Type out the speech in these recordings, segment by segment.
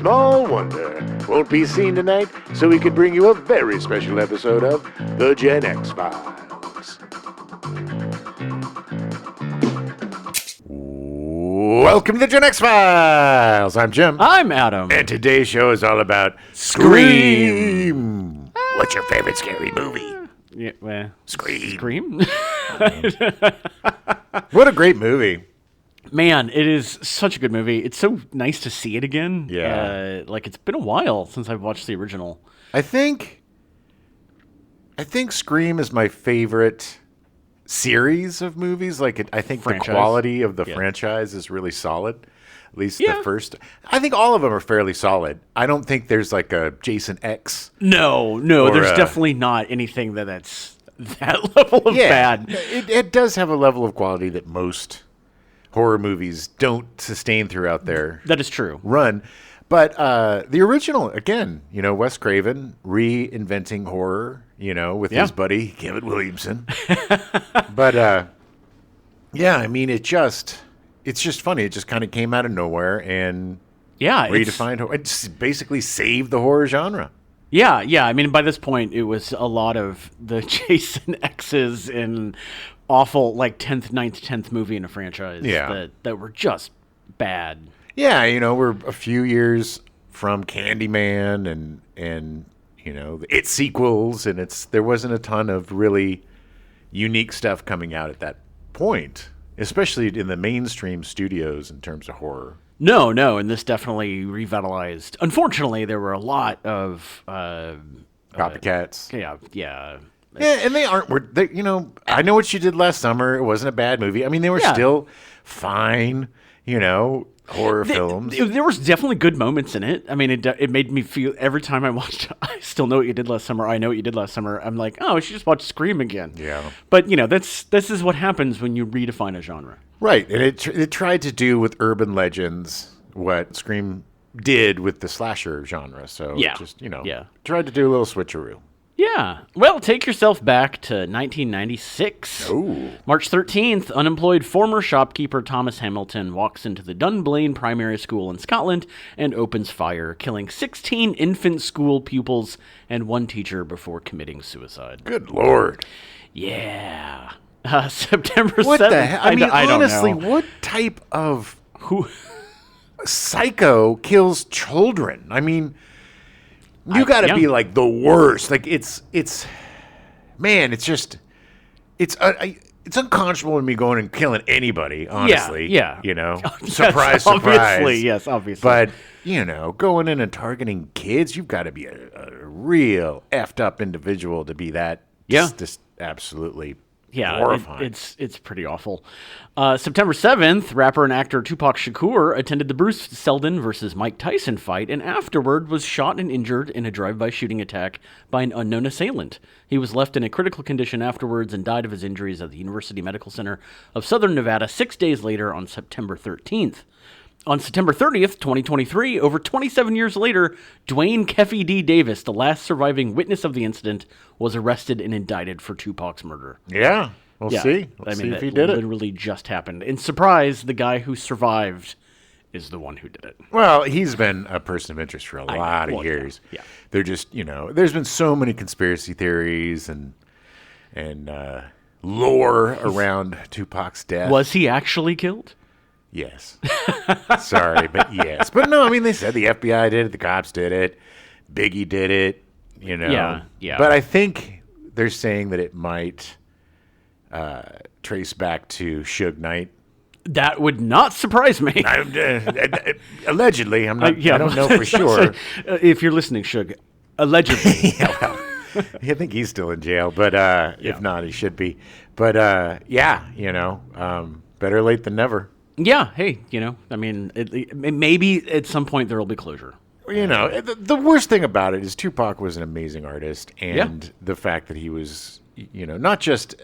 small wonder won't be seen tonight, so we could bring you a very special episode of The Gen X Files. Welcome to The Gen X Files. I'm Jim. I'm Adam. And today's show is all about Scream. What's your favorite scary movie? Yeah, well, Scream. Scream? What a great movie. Man, it is such a good movie. It's so nice to see it again. Yeah. Like, it's been a while since I've watched the original. I think Scream is my favorite series of movies. Like, I think Franchise. the quality of the franchise is really solid. At least the first. I think all of them are fairly solid. I don't think there's like a Jason X. No, there's definitely not anything that's that level of bad. It does have a level of quality that most horror movies don't sustain throughout their That is true. run. But the original, again, Wes Craven reinventing horror, with his buddy Kevin Williamson. But I mean, it's just funny. It just kind of came out of nowhere and redefined horror. It just basically saved the horror genre. Yeah. I mean, by this point, it was a lot of the Jason X's and awful, like, 10th, 9th, 10th movie in a franchise that were just bad. Yeah, we're a few years from Candyman and the It sequels, and there wasn't a ton of really unique stuff coming out at that point, especially in the mainstream studios in terms of horror. No, and this definitely revitalized. Unfortunately, there were a lot of Copycats. Yeah, and they aren't. I Know What You Did Last Summer. It wasn't a bad movie. I mean, they were still fine. Horror films. There was definitely good moments in it. I mean, it made me feel every time I watched I Still Know What You Did Last Summer, I Know What You Did Last Summer, I'm like, oh, I should just watch Scream again. Yeah. But, this is what happens when you redefine a genre. Right. And it tried to do with urban legends what Scream did with the slasher genre. So it just, tried to do a little switcheroo. Yeah. Well, take yourself back to 1996. Oh. March 13th, unemployed former shopkeeper Thomas Hamilton walks into the Dunblane Primary School in Scotland and opens fire, killing 16 infant school pupils and one teacher before committing suicide. Good Lord. Yeah. September 7th. What the hell? I mean, honestly, don't know. what type of psycho kills children? I mean, you got to be like the worst. Like it's unconscionable to me going and killing anybody. Honestly, yeah. Surprise, surprise. Obviously. But going in and targeting kids, you've got to be a real effed up individual to be that. Just absolutely. Yeah, horrifying. It's pretty awful. September 7th, rapper and actor Tupac Shakur attended the Bruce Seldon versus Mike Tyson fight and afterward was shot and injured in a drive-by shooting attack by an unknown assailant. He was left in a critical condition afterwards and died of his injuries at the University Medical Center of Southern Nevada 6 days later on September 13th. On September 30th, 2023, over 27 years later, Dwayne Keffy D. Davis, the last surviving witness of the incident, was arrested and indicted for Tupac's murder. Yeah, we'll see. We'll see if he did it. Literally just happened. And surprise, the guy who survived is the one who did it. Well, he's been a person of interest for a lot of years. Yeah. They're just, there's been so many conspiracy theories and lore around Tupac's death. Was he actually killed? Yes. Sorry, but yes. But no, I mean, they said the FBI did it, the cops did it, Biggie did it, Yeah. But I think they're saying that it might trace back to Suge Knight. That would not surprise me. Allegedly, I'm not. I don't know for sure. If you're listening, Suge, allegedly. I think he's still in jail, but if not, he should be. But better late than never. Yeah, hey, I mean, maybe at some point there will be closure. The worst thing about it is Tupac was an amazing artist, and the fact that he was, not just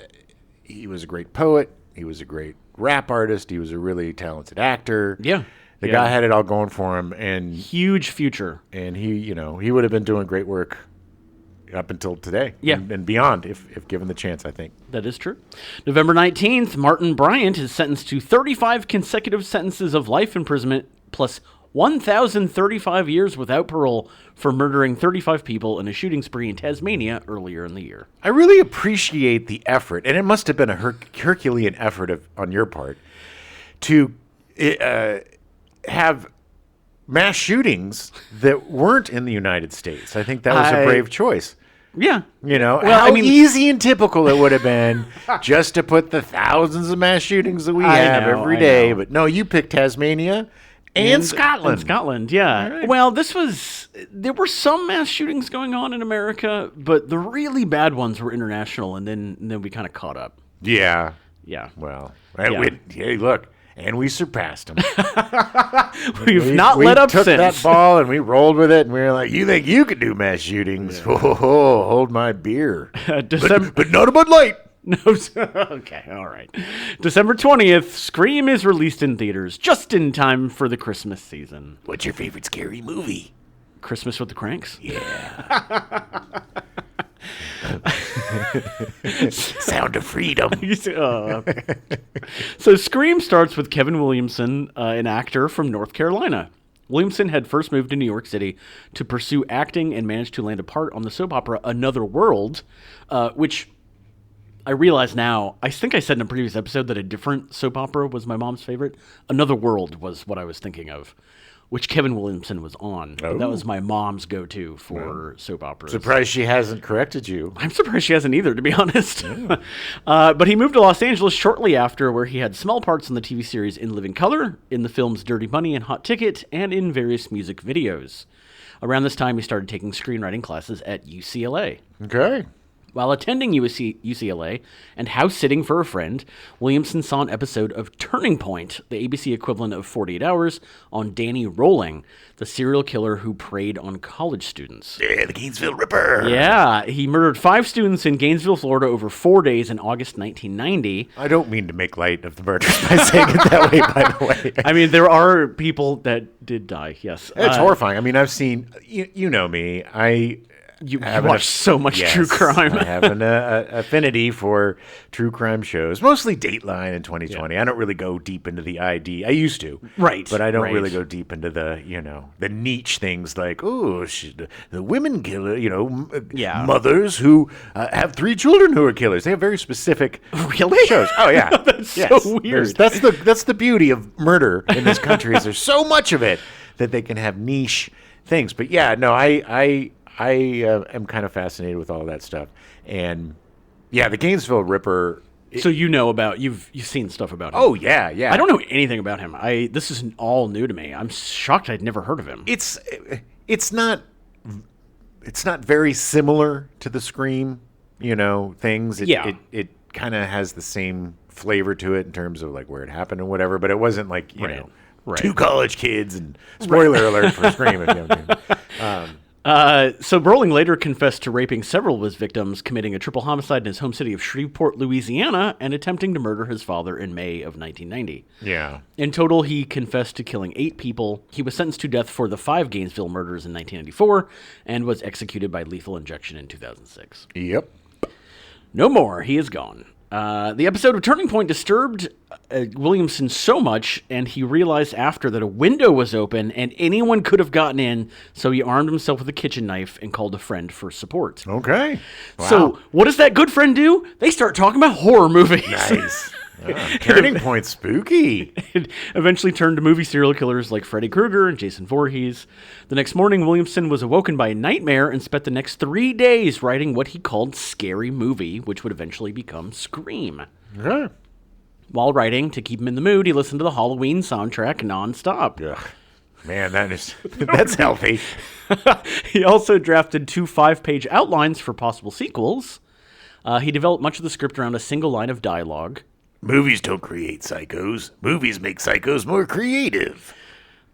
he was a great poet, he was a great rap artist, he was a really talented actor. Yeah. The guy had it all going for him, and huge future. And he would have been doing great work up until today and beyond if given the chance, I think. That is true. November 19th, Martin Bryant is sentenced to 35 consecutive sentences of life imprisonment plus 1,035 years without parole for murdering 35 people in a shooting spree in Tasmania earlier in the year. I really appreciate the effort, and it must have been a Herculean effort on your part to have mass shootings that weren't in the United States. I think that was a brave choice. Yeah. Well, how easy and typical it would have been just to put the thousands of mass shootings that we have every day. But no, you picked Tasmania and Scotland. And Scotland, yeah. Right. Well, there were some mass shootings going on in America, but the really bad ones were international, and then we kind of caught up. Yeah. Yeah. Well, Yeah. look. And we surpassed them. We've not let up since. We took that ball and we rolled with it, and we were like, "You think you can do mass shootings? Yeah. Oh, hold my beer, but not a Bud Light." No, okay, all right. December 20th, Scream is released in theaters just in time for the Christmas season. What's your favorite scary movie? Christmas with the Cranks? Yeah. Sound of freedom. Okay. So Scream starts with Kevin Williamson, an actor from North Carolina. Williamson had first moved to New York City to pursue acting and managed to land a part on the soap opera Another World, which I realize now, I think I said in a previous episode that a different soap opera was my mom's favorite. Another World was what I was thinking of, which Kevin Williamson was on. Oh. That was my mom's go-to for soap operas. Surprised she hasn't corrected you. I'm surprised she hasn't either, to be honest. Yeah. But he moved to Los Angeles shortly after, where he had small parts in the TV series In Living Color, in the films Dirty Money and Hot Ticket, and in various music videos. Around this time, he started taking screenwriting classes at UCLA. Okay. While attending UCLA and house-sitting for a friend, Williamson saw an episode of Turning Point, the ABC equivalent of 48 Hours, on Danny Rolling, the serial killer who preyed on college students. Yeah, the Gainesville Ripper. Yeah, he murdered 5 students in Gainesville, Florida over 4 days in August 1990. I don't mean to make light of the murders by saying it that way, by the way. I mean, there are people that did die, yes. It's horrifying. I mean, I've seen, you know me, You watch so much true crime. I have an affinity for true crime shows, mostly Dateline and 2020. Yeah. I don't really go deep into the ID. I used to. Right. But I don't really go deep into the niche things like, the women killer, mothers who have 3 children who are killers. They have very specific shows. Oh, yeah. That's so weird. That's the beauty of murder in this country is there's so much of it that they can have niche things. But yeah, no, I am kind of fascinated with all that stuff, and yeah, the Gainesville Ripper. So you've seen stuff about him? Oh yeah. I don't know anything about him. This is all new to me. I'm shocked I'd never heard of him. It's not very similar to the Scream, things. It kind of has the same flavor to it in terms of like where it happened and whatever. But it wasn't like 2 college kids and spoiler alert for Scream. If you know So Brolin later confessed to raping several of his victims, committing a triple homicide in his home city of Shreveport, Louisiana, and attempting to murder his father in May of 1990. Yeah. In total, he confessed to killing 8 people. He was sentenced to death for the 5 Gainesville murders in 1994 and was executed by lethal injection in 2006. Yep. No more. He is gone. The episode of Turning Point disturbed Williamson so much, and he realized after that a window was open and anyone could have gotten in, so he armed himself with a kitchen knife and called a friend for support. Okay. Wow. So what does that good friend do? They start talking about horror movies. Nice. Turning Point spooky. It eventually turned to movie serial killers like Freddy Krueger and Jason Voorhees. The next morning, Williamson was awoken by a nightmare and spent the next 3 days writing what he called Scary Movie, which would eventually become Scream. Yeah. While writing, to keep him in the mood, he listened to the Halloween soundtrack nonstop. Ugh. Man, that's healthy. He also drafted 2 5-page outlines for possible sequels. He developed much of the script around a single line of dialogue. Movies don't create psychos. Movies make psychos more creative.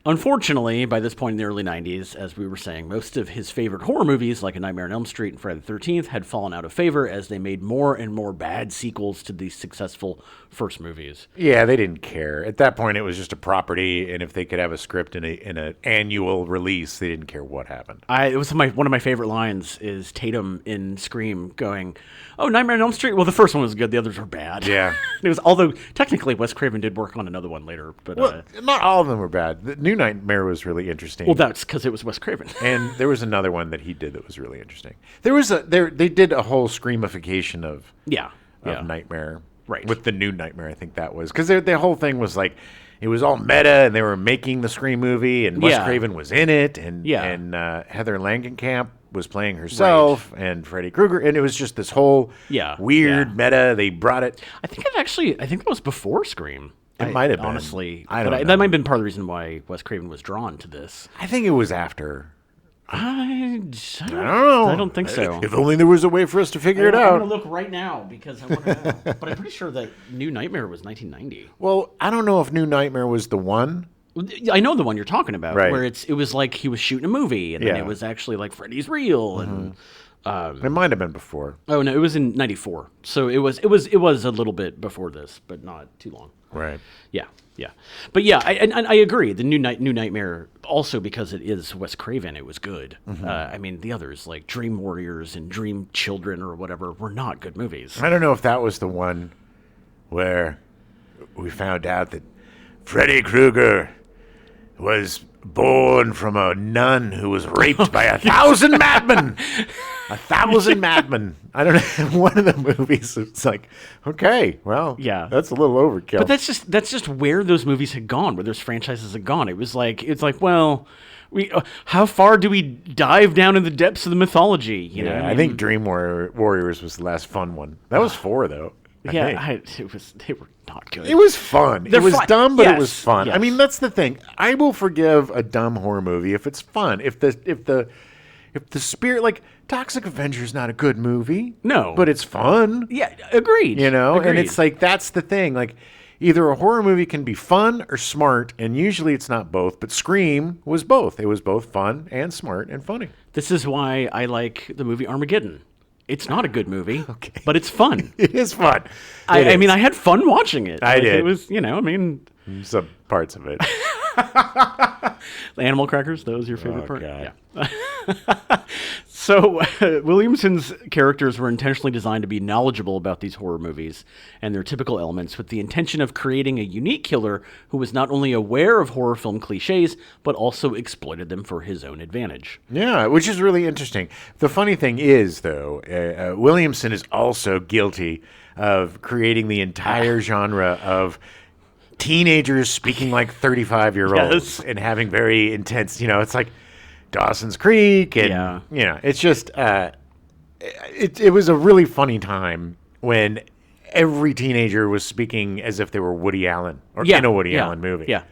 Unfortunately, by this point in the early 90s, as we were saying, most of his favorite horror movies, like A Nightmare on Elm Street and Friday the 13th, had fallen out of favor as they made more and more bad sequels to the successful first movies. Yeah, they didn't care. At that point, it was just a property, and if they could have a script in an annual release, they didn't care what happened. It was one of my favorite lines is Tatum in Scream going, "Oh, Nightmare on Elm Street? Well, the first one was good. The others were bad." Yeah. It was, although technically Wes Craven did work on another one later. But not all of them were bad. The New Nightmare was really interesting. Well, that's because it was Wes Craven. And there was another one that he did that was really interesting. They did a whole screamification of Nightmare, right? With the New Nightmare, I think that was because the whole thing was like it was all meta, and they were making the Scream movie, and Wes Craven was in it, and Heather Langenkamp was playing herself, and Freddy Krueger, and it was just this whole weird meta. They brought it. I think that was before Scream. It might have been. Honestly. I don't know. That might have been part of the reason why Wes Craven was drawn to this. I think it was after. I don't know. I don't think so. If only there was a way for us to figure it out. I'm going to look right now because I want to know. But I'm pretty sure that New Nightmare was 1990. Well, I don't know if New Nightmare was the one. I know the one you're talking about, right. Where it was like he was shooting a movie, and then it was actually like Freddy's real, and it might have been before. Oh no, it was in '94, so it was a little bit before this, but not too long. Right. Yeah. But yeah, I agree. The New Nightmare, also because it is Wes Craven, it was good. I mean, the others like Dream Warriors and Dream Children or whatever were not good movies. I don't know if that was the one where we found out that Freddy Krueger was born from a nun who was raped by 1,000 madmen. 1,000 madmen. I don't know. One of the movies, it's like, okay, well, that's a little overkill. But that's just where those movies had gone, where those franchises had gone. It's like, well, how far do we dive down in the depths of the mythology? You know, I think Dream Warriors was the last fun one. That was 4 though. They were not good. It was fun. It was dumb, but it was fun. Yes. I mean, that's the thing. I will forgive a dumb horror movie if it's fun. If the spirit, like Toxic Avenger, is not a good movie. No, but it's fun. Yeah, agreed. You know, and it's like that's the thing. Like either a horror movie can be fun or smart, and usually it's not both. But Scream was both. It was both fun and smart and funny. This is why I like the movie Armageddon. It's not a good movie, but it's fun. It is fun. I mean, I had fun watching it. I did. It was, some parts of it. The animal crackers, those your favorite part? God. Yeah. So Williamson's characters were intentionally designed to be knowledgeable about these horror movies and their typical elements with the intention of creating a unique killer who was not only aware of horror film cliches, but also exploited them for his own advantage. Yeah, which is really interesting. The funny thing is, though, Williamson is also guilty of creating the entire genre of teenagers speaking like 35-year-olds and having very intense, it's like Dawson's Creek, and it's just it was a really funny time when every teenager was speaking as if they were Woody Allen or in a Woody Allen movie. Yeah,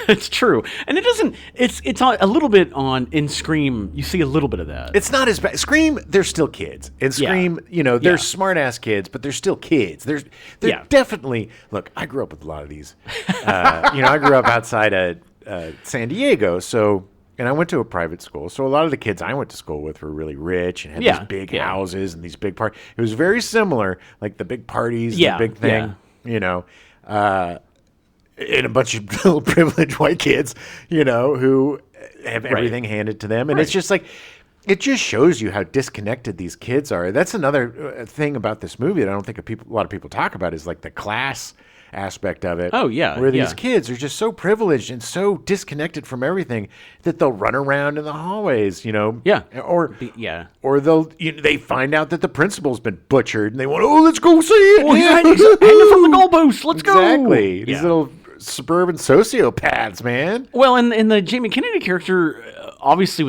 it's true, and it doesn't. It's a little bit in Scream. You see a little bit of that. It's not as bad. Scream, they're still kids. In Scream, they're smart ass kids, but they're still kids. They're definitely. Look, I grew up with a lot of these. I grew up outside of San Diego, so. And I went to a private school, so a lot of the kids I went to school with were really rich and had these big houses and these big parties. It was very similar, like the big parties, the big thing, and a bunch of little privileged white kids, who have everything handed to them. And it's just like, it just shows you how disconnected these kids are. That's another thing about this movie that I don't think a lot of people talk about is like the class aspect of it. Oh yeah, where these kids are just so privileged and so disconnected from everything that they'll run around in the hallways, or they find out that the principal's been butchered and they want, let's go see it. Well, hanging from the goalpost. Let's go. Exactly. These little suburban sociopaths, man. Well, and the Jamie Kennedy character obviously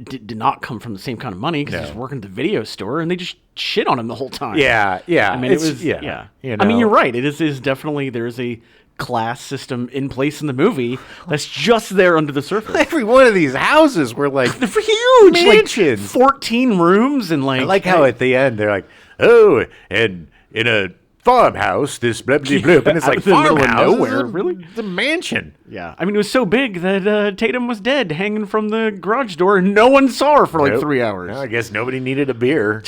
did not come from the same kind of money because he was working at the video store, and they just shit on him the whole time. Yeah. I mean, it was I mean, you're right. It is definitely there is a class system in place in the movie that's just there under the surface. Every one of these houses were like they're huge, mansions, like 14 rooms, and like I like how at the end they're like, and in a farmhouse, this blip blip, and it's like farmhouse, nowhere, really? It's a mansion. Yeah, I mean, it was so big that Tatum was dead, hanging from the garage door, and no one saw her for like 3 hours. Well, I guess nobody needed a beer.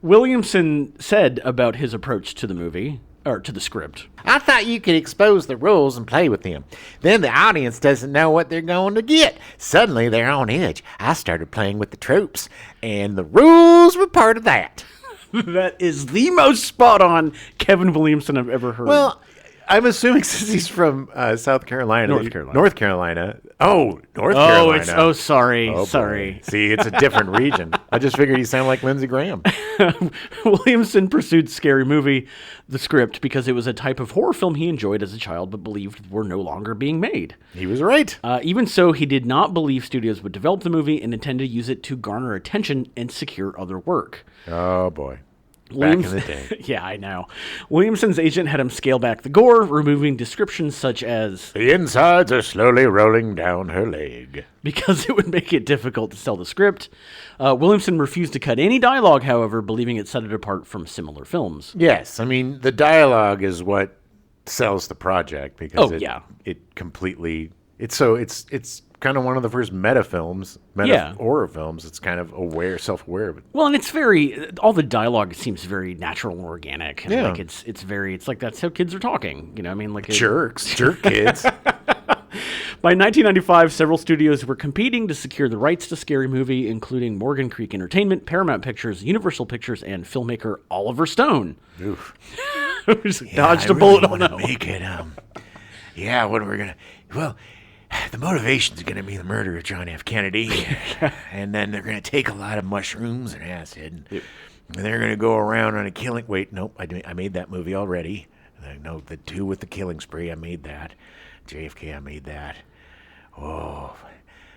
Williamson said about his approach to the movie, or to the script. I thought you could expose the rules and play with them. Then the audience doesn't know what they're going to get. Suddenly they're on edge. I started playing with the tropes, and the rules were part of that. That is the most spot-on Kevin Williamson I've ever heard. Well, I'm assuming since he's from South Carolina. North Carolina. North Carolina. Oh, North Carolina. Sorry. See, it's a different region. I just figured he sounded like Lindsey Graham. Williamson pursued Scary Movie, the script, because it was a type of horror film he enjoyed as a child but believed were no longer being made. He was right. Even so, he did not believe studios would develop the movie and intended to use it to garner attention and secure other work. Oh, boy. Back in the day. Yeah, I know. Williamson's agent had him scale back the gore, removing descriptions such as, "The insides are slowly rolling down her leg," because it would make it difficult to sell the script. Williamson refused to cut any dialogue, however, believing it set it apart from similar films. Yes, I mean, the dialogue is what sells the project because it completely... It's kind of one of the first meta horror films. It's kind of self-aware of it. Well, and it's all the dialogue seems very natural and organic. And like it's like that's how kids are talking. You know, I mean, like jerk kids. By 1995, several studios were competing to secure the rights to Scary Movie, including Morgan Creek Entertainment, Paramount Pictures, Universal Pictures, and filmmaker Oliver Stone. Oof. Dodged a bullet on that. Make it. Yeah, what are we gonna? Well. The motivation is going to be the murder of John F. Kennedy, and then they're going to take a lot of mushrooms and acid, and they're going to go around on a killing... Wait, nope, I made that movie already. No, the 2 with the killing spree, I made that. JFK, I made that. Oh,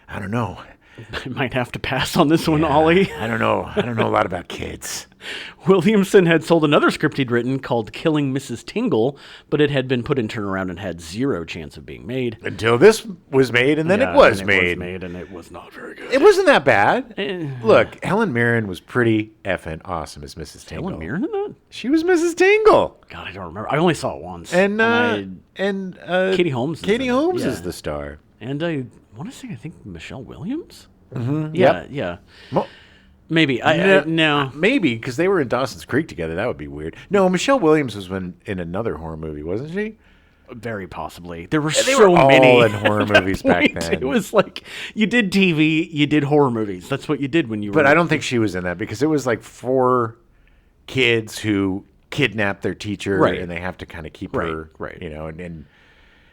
I don't know. I might have to pass on this one, Ollie. I don't know a lot about kids. Williamson had sold another script he'd written called Killing Mrs. Tingle, but it had been put in turnaround and had zero chance of being made. Until this was made, and then it was made. And it was not very good. It wasn't that bad. Look, Helen Mirren was pretty effing awesome as Mrs. Tingle. Helen Mirren in that? She was Mrs. Tingle. God, I don't remember. I only saw it once. And Katie Holmes. Katie Holmes is the star. And I want to say, I think Michelle Williams? Mm-hmm. Yeah. Well, maybe. No. Maybe, because they were in Dawson's Creek together. That would be weird. No, Michelle Williams was in another horror movie, wasn't she? Very possibly. There were they so were all many in horror movies back then. It was like, you did TV, you did horror movies. That's what you did when you were... But I don't think she was in that, because it was like 4 kids who kidnap their teacher, and they have to kind of keep her, you know, and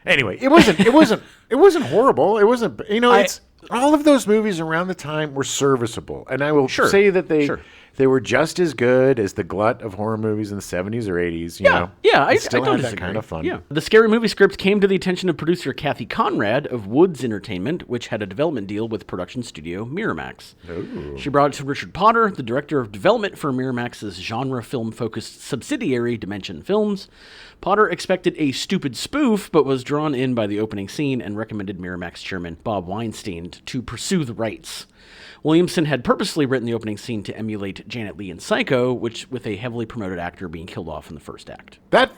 anyway, it wasn't horrible. It wasn't, you know, it's all of those movies around the time were serviceable, and I will say that they were just as good as the glut of horror movies in the 70s or 80s. You know? I still don't had disagree. that kind of fun. Yeah. The Scary Movie script came to the attention of producer Kathy Conrad of Woods Entertainment, which had a development deal with production studio Miramax. Ooh. She brought it to Richard Potter, the director of development for Miramax's genre film-focused subsidiary Dimension Films. Potter expected a stupid spoof, but was drawn in by the opening scene and recommended Miramax chairman Bob Weinstein to pursue the rights. Williamson had purposely written the opening scene to emulate Janet Leigh in Psycho, with a heavily promoted actor being killed off in the first act. That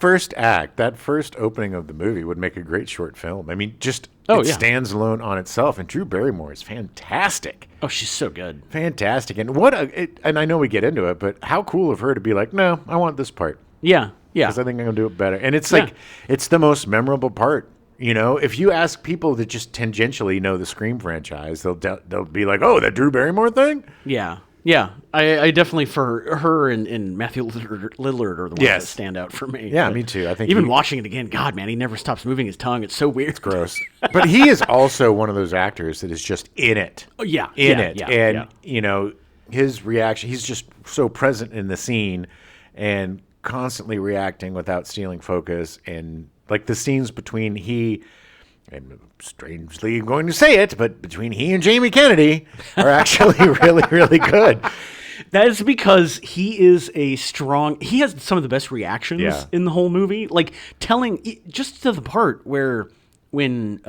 first opening of the movie would make a great short film. I mean, it stands alone on itself, and Drew Barrymore is fantastic. Oh, she's so good. Fantastic. And and I know we get into it, but how cool of her to be like, no, I want this part. Yeah. Because I think I'm going to do it better. And it's like, it's the most memorable part. You know, if you ask people that just tangentially know the Scream franchise, they'll be like, "Oh, that Drew Barrymore thing." Yeah. I definitely, for her and Matthew Lillard are the ones that stand out for me. Yeah, me too. I think even watching it again, God, man, he never stops moving his tongue. It's so weird. It's gross. But he is also one of those actors that is just in it. Oh yeah, and you know, his reaction. He's just so present in the scene and constantly reacting without stealing focus, and like the scenes between and strangely I'm going to say it, but between he and Jamie Kennedy are actually really, really good. That is because he has some of the best reactions in the whole movie. Like just to the part when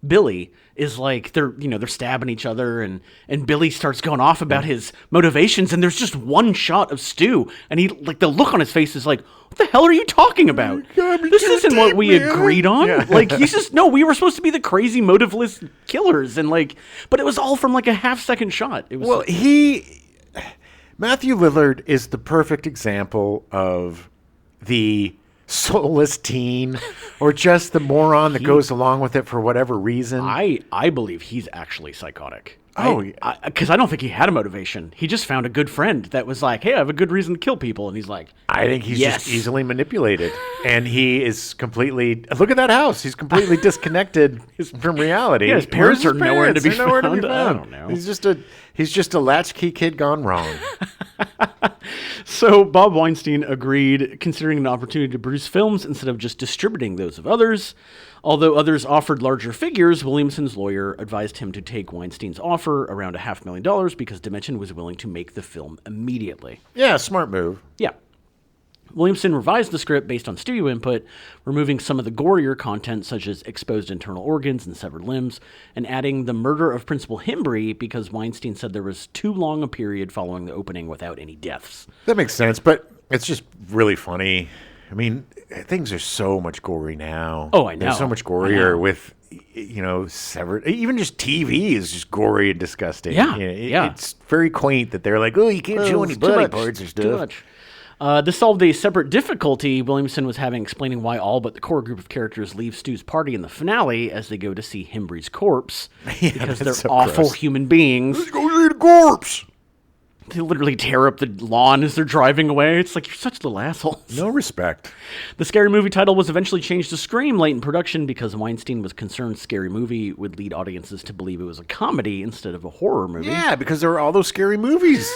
Billy is like, they're stabbing each other, and Billy starts going off about his motivations, and there's just one shot of Stu, and he, like, the look on his face is like, what the hell are you talking about? This isn't what we agreed on. Yeah. Like, he's just, no, we were supposed to be the crazy motiveless killers, and like, but it was all from like a half-second shot. It was Matthew Lillard is the perfect example of the soulless teen, or just the moron that goes along with it for whatever reason. I believe he's actually psychotic. Because I don't think he had a motivation. He just found a good friend that was like, hey, I have a good reason to kill people. And he's like, I think he's just easily manipulated. And he is completely, look at that house. He's completely disconnected from reality. Yeah, his parents are nowhere to be found. I don't know. He's just a latchkey kid gone wrong. So Bob Weinstein agreed, considering an opportunity to produce films instead of just distributing those of others. Although others offered larger figures, Williamson's lawyer advised him to take Weinstein's offer, around $500,000, because Dimension was willing to make the film immediately. Yeah, smart move. Yeah. Williamson revised the script based on studio input, removing some of the gorier content, such as exposed internal organs and severed limbs, and adding the murder of Principal Himbry because Weinstein said there was too long a period following the opening without any deaths. That makes sense, but it's just really funny. I mean, things are so much gory now. Oh, I know. They're so much gorier with, severed. Even just TV is just gory and disgusting. Yeah, It's very quaint that they're like, oh, you can't show any body parts or stuff. Too much. This solved a separate difficulty Williamson was having explaining why all but the core group of characters leave Stu's party in the finale as they go to see Himbry's corpse. Because they're so awful gross. Human beings. Let's go see the corpse! They literally tear up the lawn as they're driving away. It's like, you're such little assholes. No respect. The Scary Movie title was eventually changed to Scream late in production because Weinstein was concerned Scary Movie would lead audiences to believe it was a comedy instead of a horror movie. Yeah, because there were all those scary movies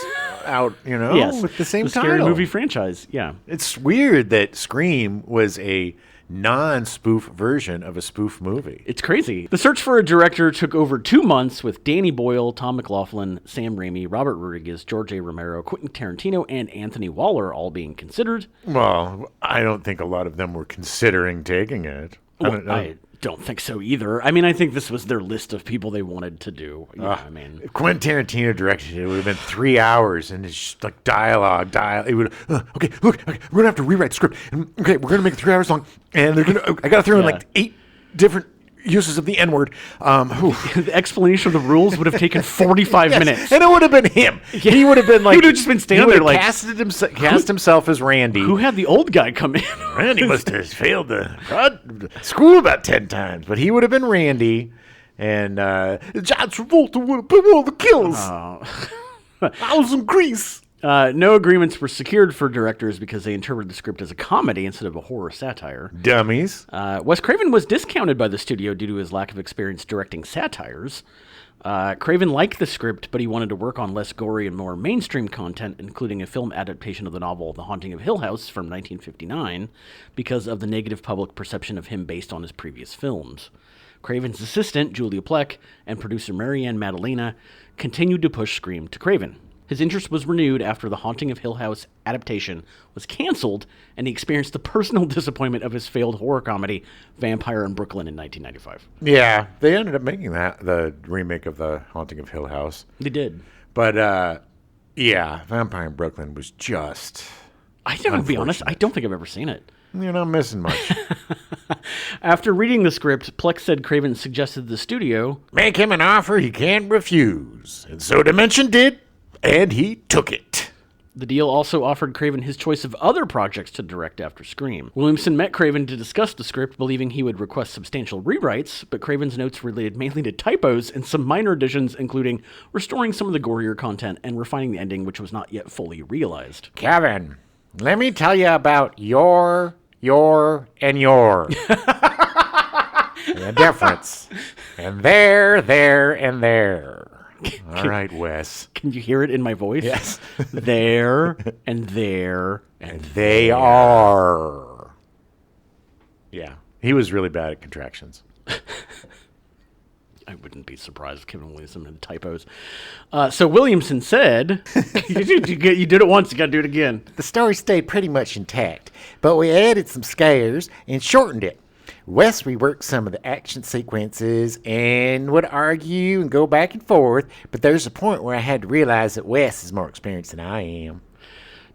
out, yes, with the same title. Scary Movie franchise, yeah. It's weird that Scream was a non-spoof version of a spoof movie. It's crazy. The search for a director took over 2 months with Danny Boyle, Tom McLaughlin, Sam Raimi, Robert Rodriguez, George A. Romero, Quentin Tarantino, and Anthony Waller all being considered. Well, I don't think a lot of them were considering taking it. I don't think so either. I mean, I think this was their list of people they wanted to do. If Quentin Tarantino directed it, it would have been 3 hours, and it's just like dialogue. It would. Okay, look, we're gonna have to rewrite the script. And, okay, we're gonna make it 3 hours long, and they're gonna. I gotta throw in like 8 different uses of the N-word. The explanation of the rules would have taken 45 minutes. And it would have been him. Yeah. He would have been like... He would have just been standing there like... cast himself as Randy. Who had the old guy come in? Randy must have failed the school about 10 times. But he would have been Randy. And John Travolta would have put all the kills. I was in Greece. No agreements were secured for directors because they interpreted the script as a comedy instead of a horror satire. Dummies. Wes Craven was discounted by the studio due to his lack of experience directing satires. Craven liked the script, but he wanted to work on less gory and more mainstream content, including a film adaptation of the novel The Haunting of Hill House from 1959, because of the negative public perception of him based on his previous films. Craven's assistant, Julia Pleck, and producer Marianne Maddalena continued to push Scream to Craven. His interest was renewed after The Haunting of Hill House adaptation was canceled, and he experienced the personal disappointment of his failed horror comedy, Vampire in Brooklyn, in 1995. Yeah, they ended up making that the remake of The Haunting of Hill House. They did. But, Vampire in Brooklyn was just... I gotta be honest, I don't think I've ever seen it. You're not missing much. After reading the script, Plex said Craven suggested to the studio... Make him an offer he can't refuse. And so Dimension did. And he took it. The deal also offered Craven his choice of other projects to direct after Scream. Williamson met Craven to discuss the script, believing he would request substantial rewrites, but Craven's notes related mainly to typos and some minor additions, including restoring some of the gorier content and refining the ending, which was not yet fully realized. Kevin, let me tell you about your, and your. The difference. And there, and there. All right, Wes. Can you hear it in my voice? Yes. There, and there, and they are. Yeah. He was really bad at contractions. I wouldn't be surprised if Kevin Williamson had typos. So Williamson said, you did it once, you got to do it again. The story stayed pretty much intact, but we added some scares and shortened it. Wes reworked some of the action sequences and would argue and go back and forth, but there's a point where I had to realize that Wes is more experienced than I am.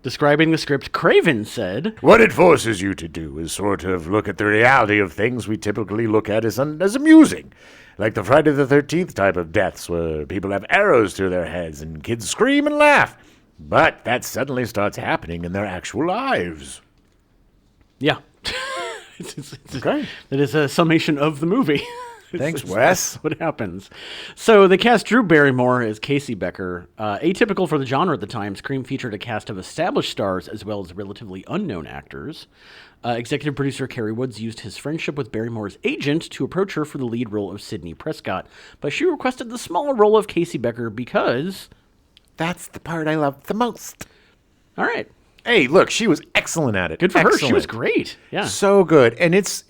Describing the script, Craven said, What it forces you to do is sort of look at the reality of things we typically look at as amusing, like the Friday the 13th type of deaths where people have arrows through their heads and kids scream and laugh. But that suddenly starts happening in their actual lives. Yeah. It's okay. That is a summation of the movie. Thanks, Wes. That's what happens. So they cast Drew Barrymore as Casey Becker. Atypical for the genre at the time, Scream featured a cast of established stars as well as relatively unknown actors. Executive producer Kerry Woods used his friendship with Barrymore's agent to approach her for the lead role of Sidney Prescott, but she requested the smaller role of Casey Becker because... That's the part I love the most. All right. Hey, look, she was excellent at it. Good for her. She was great. Yeah. So good. And it's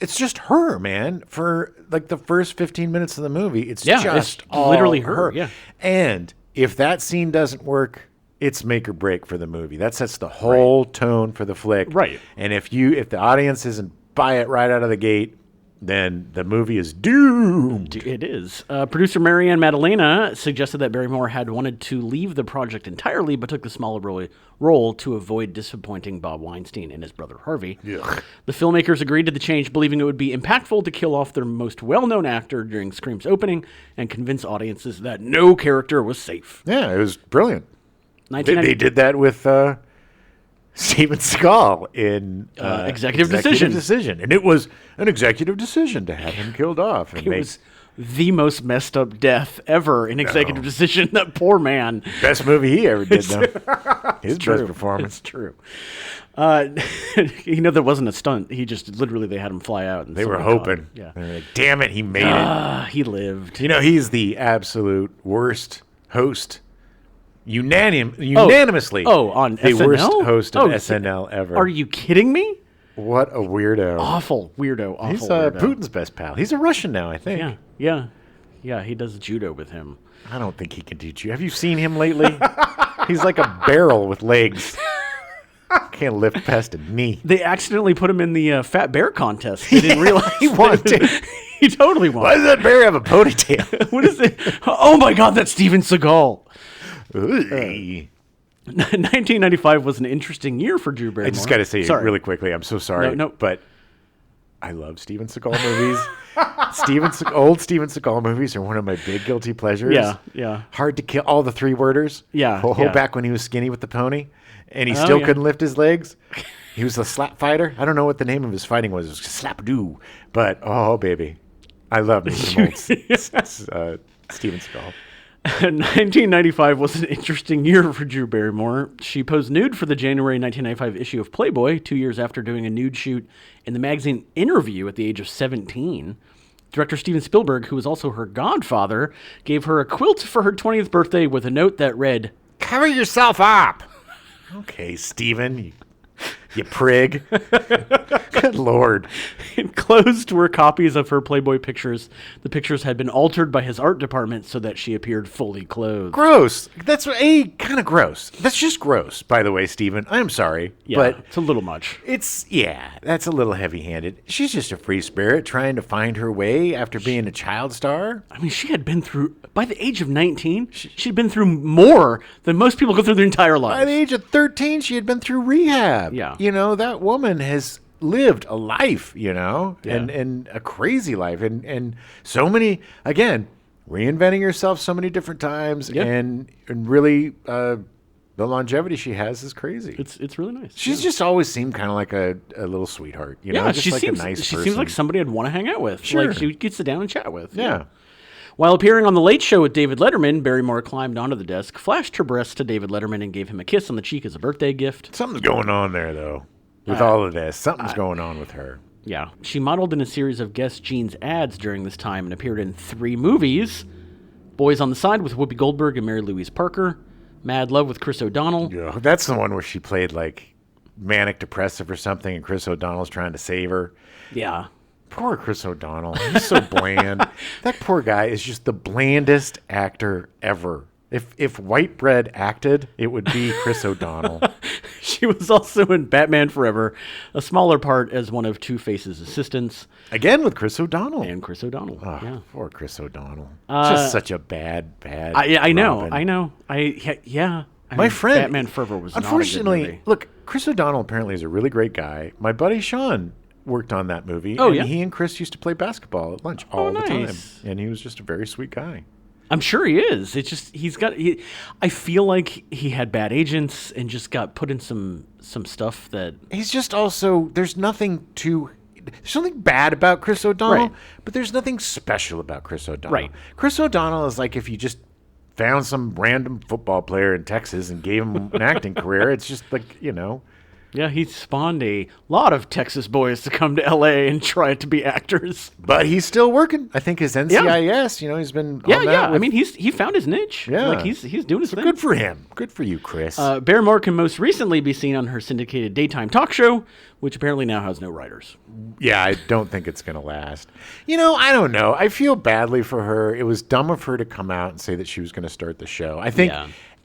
just her, man. For like the first 15 minutes of the movie, it's just all literally her. Yeah. And if that scene doesn't work, it's make or break for the movie. That sets the whole tone for the flick. Right. And if the audience isn't buy it right out of the gate, then the movie is doomed. It is. Producer Marianne Maddalena suggested that Barrymore had wanted to leave the project entirely, but took the smaller role to avoid disappointing Bob Weinstein and his brother Harvey. Ugh. The filmmakers agreed to the change, believing it would be impactful to kill off their most well-known actor during Scream's opening and convince audiences that no character was safe. Yeah, it was brilliant. They did that with Steven Seagal in Executive Decision. And it was an executive decision to have him killed off. And it was the most messed up death ever in Executive Decision. That poor man. Best movie he ever did, though. His best performance. It's true. That wasn't a stunt. He just literally, they had him fly out. And they were hoping. Yeah. They were like, damn it, he made it. He lived. He's the absolute worst host. Unanimously. On the SNL? Worst host of SNL ever. Are you kidding me? What a weirdo. Awful weirdo. He's weirdo. Putin's best pal. He's a Russian now, I think. Yeah, he does judo with him. I don't think he can do judo. Have you seen him lately? He's like a barrel with legs. Can't lift past a knee. They accidentally put him in the Fat Bear contest. They didn't realize he won, too. He totally won. Why does that bear have a ponytail? What is it? Oh my God, that's Steven Seagal. 1995 was an interesting year for Drew Barrymore. I just got to say really quickly, I'm so sorry, but I love Steven Seagal movies. Old Steven Seagal movies are one of my big guilty pleasures. Yeah. Hard to Kill, all the three worders. Yeah. Back when he was skinny with the pony, and he still couldn't lift his legs. He was a slap fighter. I don't know what the name of his fighting was. It was slap-doo. But, oh, baby. I love me some old Steven Seagal. 1995 was an interesting year for Drew Barrymore. She posed nude for the January 1995 issue of Playboy, 2 years after doing a nude shoot in the magazine Interview at the age of 17. Director Steven Spielberg, who was also her godfather, gave her a quilt for her 20th birthday with a note that read, "Cover yourself up." Okay, Steven, you prig. Good Lord. Enclosed were copies of her Playboy pictures. The pictures had been altered by his art department so that she appeared fully clothed. Gross. That's kind of gross. That's just gross, by the way, Steven. I'm sorry. Yeah, but it's a little much. That's a little heavy-handed. She's just a free spirit trying to find her way after being a child star. I mean, she had been through, by the age of 19, she'd been through more than most people go through their entire lives. By the age of 13, she had been through rehab. Yeah. That woman has lived a life, and a crazy life. And so many, again, reinventing herself so many different times. Yep. And really, the longevity she has is crazy. It's really nice. She's just always seemed kind of like a little sweetheart, just she like seems, a nice she person. seems like somebody I'd want to hang out with. Sure. Like she could sit down and chat with. Yeah. While appearing on The Late Show with David Letterman, Barrymore climbed onto the desk, flashed her breasts to David Letterman, and gave him a kiss on the cheek as a birthday gift. Something's going on there, though. With all of this, something's going on with her. Yeah. She modeled in a series of Guess Jeans ads during this time and appeared in 3 movies. Boys on the Side with Whoopi Goldberg and Mary Louise Parker. Mad Love with Chris O'Donnell. Yeah, that's the one where she played like manic depressive or something, and Chris O'Donnell's trying to save her. Yeah. Poor Chris O'Donnell. He's so bland. That poor guy is just the blandest actor ever. If white bread acted, it would be Chris O'Donnell. She was also in Batman Forever, a smaller part as one of Two-Face's assistants. Again with Chris O'Donnell. And Chris O'Donnell. Oh, yeah. Poor Chris O'Donnell. Just such a bad I know. Robin. I know. My friend. Batman Forever was unfortunately, not a good movie. Look, Chris O'Donnell apparently is a really great guy. My buddy Sean worked on that movie. Oh, and yeah? he and Chris used to play basketball at lunch all the time. Nice. And he was just a very sweet guy. I'm sure he is. It's just I feel like he had bad agents and just got put in some stuff that He's just also, there's nothing to, bad about Chris O'Donnell, Right. but there's nothing special about Chris O'Donnell. Right. Chris O'Donnell is like if you just found some random football player in Texas and gave him an acting career. It's just like, Yeah, he spawned a lot of Texas boys to come to L.A. and try to be actors. But he's still working. I think his NCIS, he's been on that I mean, he found his niche. Yeah. Like, he's doing his thing. good for him. Good for you, Chris. Barrymore can most recently be seen on her syndicated daytime talk show, which apparently now has no writers. Yeah, I don't think it's going to last. I don't know. I feel badly for her. It was dumb of her to come out and say that she was going to start the show. I think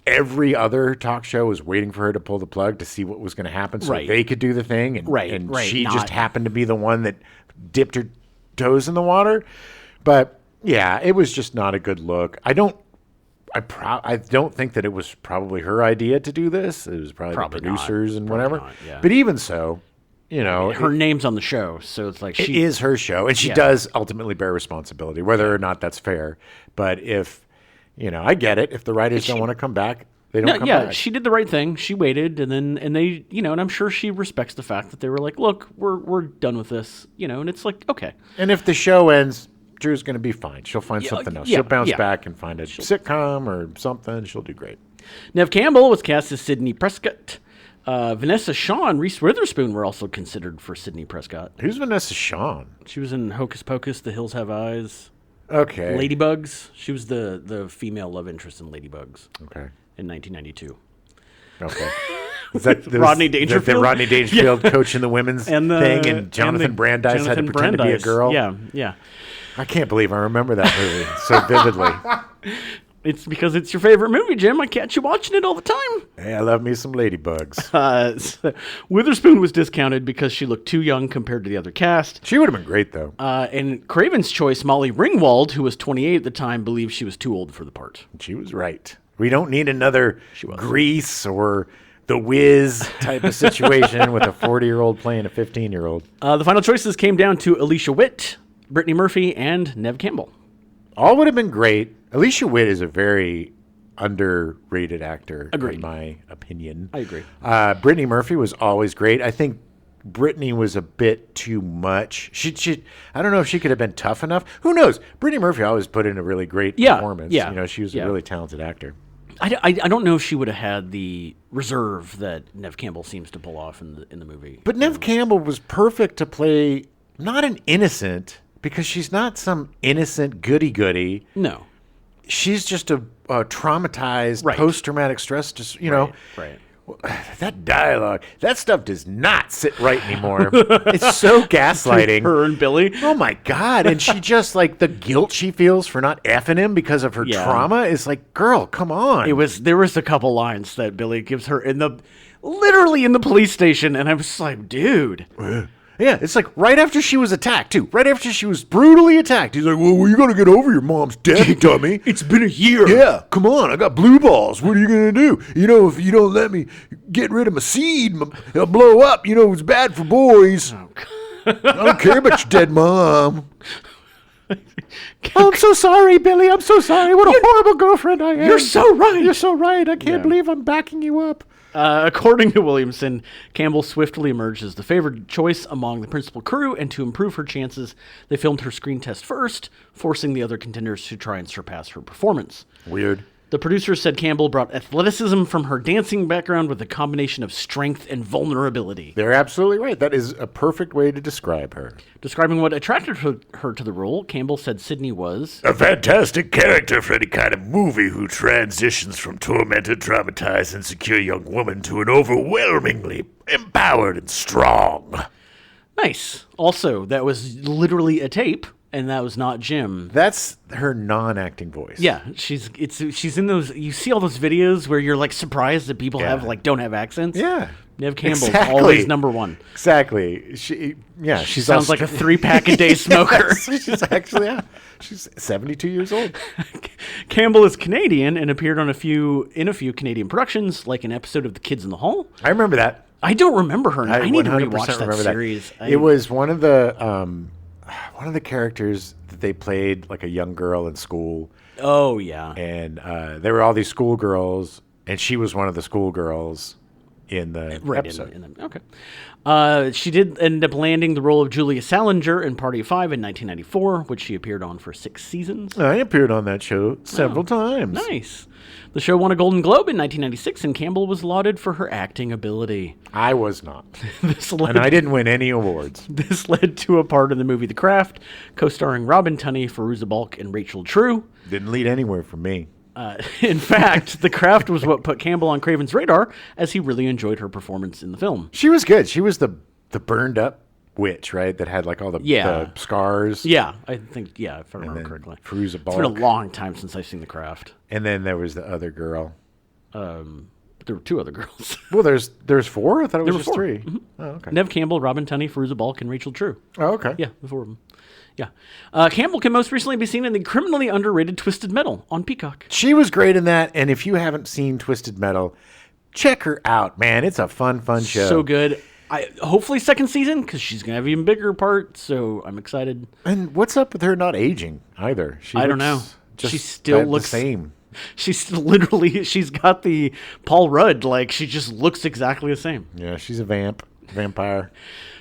every other talk show was waiting for her to pull the plug to see what was going to happen so they could do the thing. And, she just happened to be the one that dipped her toes in the water. But, yeah, it was just not a good look. I don't think that it was probably her idea to do this. It was probably the producers and whatever. But even so, her name's on the show, so it's like it is her show, and she does ultimately bear responsibility, whether or not that's fair. But if I get it. If the writers don't want to come back, they don't come back. She did the right thing. She waited, and they, and I'm sure she respects the fact that they were like, look, we're done with this, and it's like, okay. And if the show ends, Drew's going to be fine. She'll find something else. She'll bounce back and find a sitcom or something. She'll do great. Neve Campbell was cast as Sidney Prescott. Vanessa Shaw and Reese Witherspoon were also considered for Sidney Prescott. Who's Vanessa Shaw? She was in Hocus Pocus, The Hills Have Eyes. Okay. Ladybugs. She was the female love interest in Ladybugs. Okay. In 1992. Okay. Is that Rodney Dangerfield? The Rodney Dangerfield coaching the women's thing, and Jonathan Brandis had to pretend to be a girl? Yeah. I can't believe I remember that movie so vividly. It's because it's your favorite movie, Jim. I catch you watching it all the time. Hey, I love me some ladybugs. So Witherspoon was discounted because she looked too young compared to the other cast. She would have been great, though. And Craven's choice, Molly Ringwald, who was 28 at the time, believed she was too old for the part. She was right. We don't need another Grease or The Wiz type of situation with a 40-year-old playing a 15-year-old. The final choices came down to Alicia Witt, Brittany Murphy, and Neve Campbell. All would have been great. Alicia Witt is a very underrated actor, in my opinion. I agree. Brittany Murphy was always great. I think Brittany was a bit too much. She I don't know if she could have been tough enough. Who knows? Brittany Murphy always put in a really great performance. Yeah. She was a really talented actor. I don't know if she would have had the reserve that Neve Campbell seems to pull off in the movie. But Neve Campbell was perfect to play not an innocent, because she's not some innocent goody-goody. No. She's just a traumatized post-traumatic stress, Right. That dialogue, that stuff does not sit right anymore. It's so gaslighting. Her and Billy. Oh my God. And she just the guilt she feels for not effing him because of her trauma is like, girl, come on. There was a couple lines that Billy gives her literally in the police station, and I was like, dude. Yeah, it's like right after she was attacked, too. Right after she was brutally attacked. He's like, well, you got to get over your mom's death, dummy. It's been a year. Yeah, come on. I got blue balls. What are you going to do? If you don't let me get rid of my seed, it'll blow up. It's bad for boys. Oh, I don't care about your dead mom. Oh, I'm so sorry, Billy. I'm so sorry. What a horrible girlfriend I am. You're so right. You're so right. I can't believe I'm backing you up. According to Williamson, Campbell swiftly emerged as the favored choice among the principal crew, and to improve her chances, they filmed her screen test first, forcing the other contenders to try and surpass her performance. Weird. The producers said Campbell brought athleticism from her dancing background with a combination of strength and vulnerability. They're absolutely right. That is a perfect way to describe her. Describing what attracted her to the role, Campbell said Sidney was a fantastic character for any kind of movie who transitions from tormented, traumatized, insecure young woman to an overwhelmingly empowered and strong. Nice. Also, that was literally a tape. And that was not Jim. That's her non-acting voice. Yeah, she's in those. You see all those videos where you're surprised that people don't have accents. Yeah, Neve Campbell's always number one. Exactly. She sounds like a 3-pack a day smoker. She's actually she's 72 years old. Campbell is Canadian and appeared in a few Canadian productions, like an episode of The Kids in the Hall. I remember that. I don't remember her. I need to 100% rewatch that series. It was one of the characters that they played like a young girl in school. Oh, yeah. And there were all these schoolgirls, and she was one of the schoolgirls. in the episode. Okay. She did end up landing the role of Julia Salinger in Party of Five in 1994, which she appeared on for 6 seasons. I appeared on that show several times. Nice. The show won a Golden Globe in 1996, and Campbell was lauded for her acting ability. I was not. And I didn't win any awards. This led to a part in the movie The Craft, co-starring Robin Tunney, Fairuza Balk, and Rachel True. Didn't lead anywhere for me. In fact, The Craft was what put Campbell on Craven's radar, as he really enjoyed her performance in the film. She was good. She was the burned up witch, right? That had like all the scars. Yeah, I think, if I remember correctly. Fairuza Balk. It's been a long time since I've seen The Craft. And then there was the other girl. There were 2 other girls. Well, there's 4? I thought it was just 4. 3. Mm-hmm. Oh, okay. Neve Campbell, Robin Tunney, Fairuza Balk, and Rachel True. Oh, okay. Yeah, the 4 of them. Yeah. Campbell can most recently be seen in the criminally underrated Twisted Metal on Peacock. She was great in that, and if you haven't seen Twisted Metal, check her out, man. It's a fun show. So good. Hopefully second season, because she's going to have an even bigger part, so I'm excited. And what's up with her not aging either? I don't know. She still looks the same. She's she's got the Paul Rudd, like she just looks exactly the same. Yeah, she's a vampire.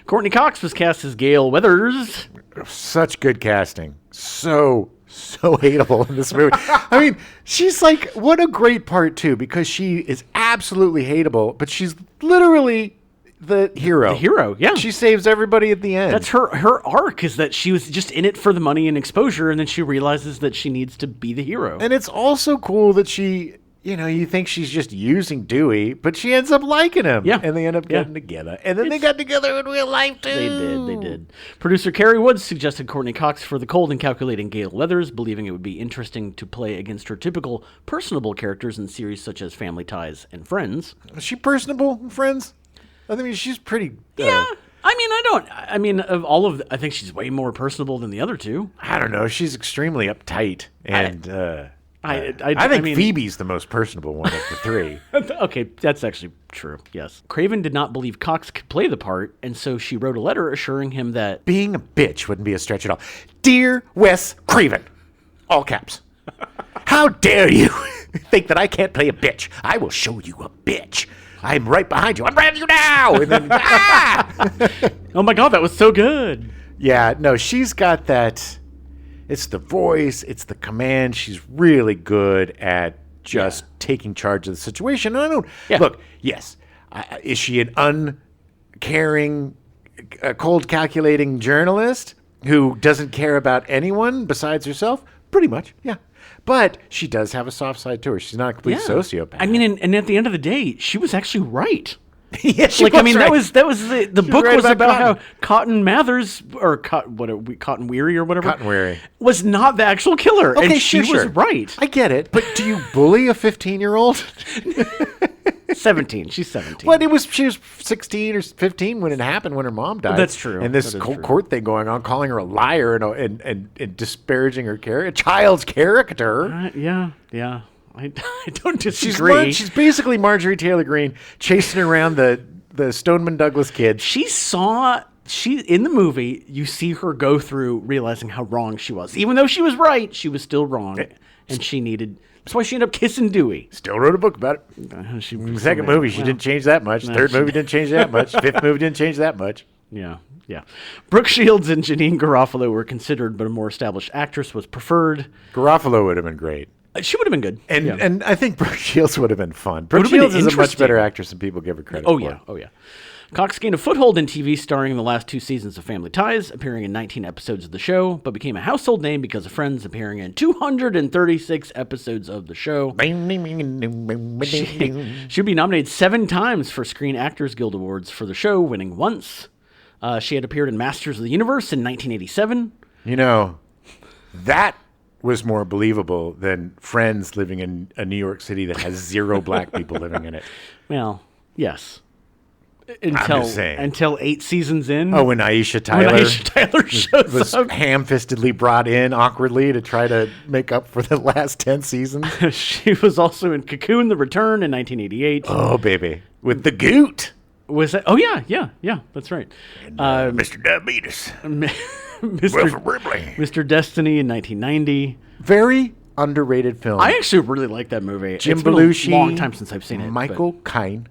Courteney Cox was cast as Gail Weathers. Such good casting. So hateable in this movie. I mean, she's like, what a great part too, because she is absolutely hateable, but she's literally the hero. The hero, yeah. She saves everybody at the end. That's her arc, is that she was just in it for the money and exposure, and then she realizes that she needs to be the hero. And it's also cool that she, you think she's just using Dewey, but she ends up liking him. Yeah. And they end up getting together. And then they got together in real life, too. They did. Producer Carrie Woods suggested Courteney Cox for the cold and calculating Gail Weathers, believing it would be interesting to play against her typical personable characters in series such as Family Ties and Friends. Is she personable in Friends? I mean, she's pretty... Yeah. I think she's way more personable than the other 2. I don't know. She's extremely uptight. And I I think Phoebe's the most personable one of the 3. Okay, that's actually true, yes. Craven did not believe Cox could play the part, and so she wrote a letter assuring him that... Being a bitch wouldn't be a stretch at all. Dear Wes Craven, all caps. How dare you think that I can't play a bitch? I will show you a bitch. I'm right behind you. I'm right you now. And then, Oh my God, that was so good. Yeah, no, she's got that. It's the voice. It's the command. She's really good at just taking charge of the situation. And I don't look. Yes, is she an uncaring, cold, calculating journalist who doesn't care about anyone besides herself? Pretty much, yeah. But she does have a soft side to her. She's not a complete sociopath. I mean, and at the end of the day, she was actually right. Yeah, she was right. that was the book right was about Cotton. how Cotton Mathers or Cotton Weary or whatever Cotton Weary was not the actual killer, okay, and she was right. I get it, but do you bully a 15-year-old? 17. She's 17. What? She was 16 or 15 when it happened, when her mom died. That's true. And this court thing going on, calling her a liar and disparaging her child's character. Yeah. I don't disagree. She's basically Marjorie Taylor Greene chasing around the Stoneman Douglas kid. In the movie, you see her go through realizing how wrong she was. Even though she was right, she was still wrong. And that's why she ended up kissing Dewey. Still wrote a book about it. Second movie, she didn't change that much. Third movie didn't change that much. Fifth movie didn't change that much. Yeah. Brooke Shields and Janine Garofalo were considered, but a more established actress was preferred. Garofalo would have been great. She would have been good. And I think Brooke Shields would have been fun. Brooke Shields is a much better actress than people give her credit for. Oh, yeah. Cox gained a foothold in TV starring in the last 2 seasons of Family Ties, appearing in 19 episodes of the show, but became a household name because of Friends, appearing in 236 episodes of the show. She'll be nominated 7 times for Screen Actors Guild Awards for the show, winning once. She had appeared in Masters of the Universe in 1987. That was more believable than Friends living in a New York City that has 0 black people living in it. Well, yes. Until 8 seasons in. Oh, when Aisha Tyler shows up. ham-fistedly brought in awkwardly to try to make up for the last 10 seasons. She was also in Cocoon: The Return in 1988. Oh, baby. With the Goot. Was that? Oh, yeah. That's right. And, Mr. Diabetes. Mr. Destiny in 1990. Very underrated film. I actually really like that movie. Jim It's been Belushi. a long time since I've seen it. Michael Caine.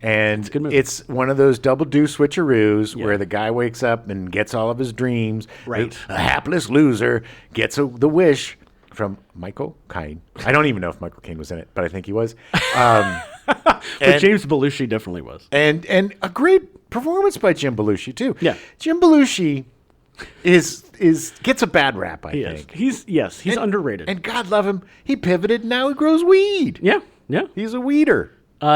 And a good movie. it's one of those double do switcheroos where the guy wakes up and gets all of his dreams. Right. A hapless loser gets the wish from Michael Caine. I don't even know if Michael Caine was in it, but I think he was. But James Belushi definitely was. And a great performance by Jim Belushi too. Yeah. Jim Belushi gets a bad rap, I think. He's underrated. And God love him, he pivoted and now he grows weed. Yeah. He's a weeder.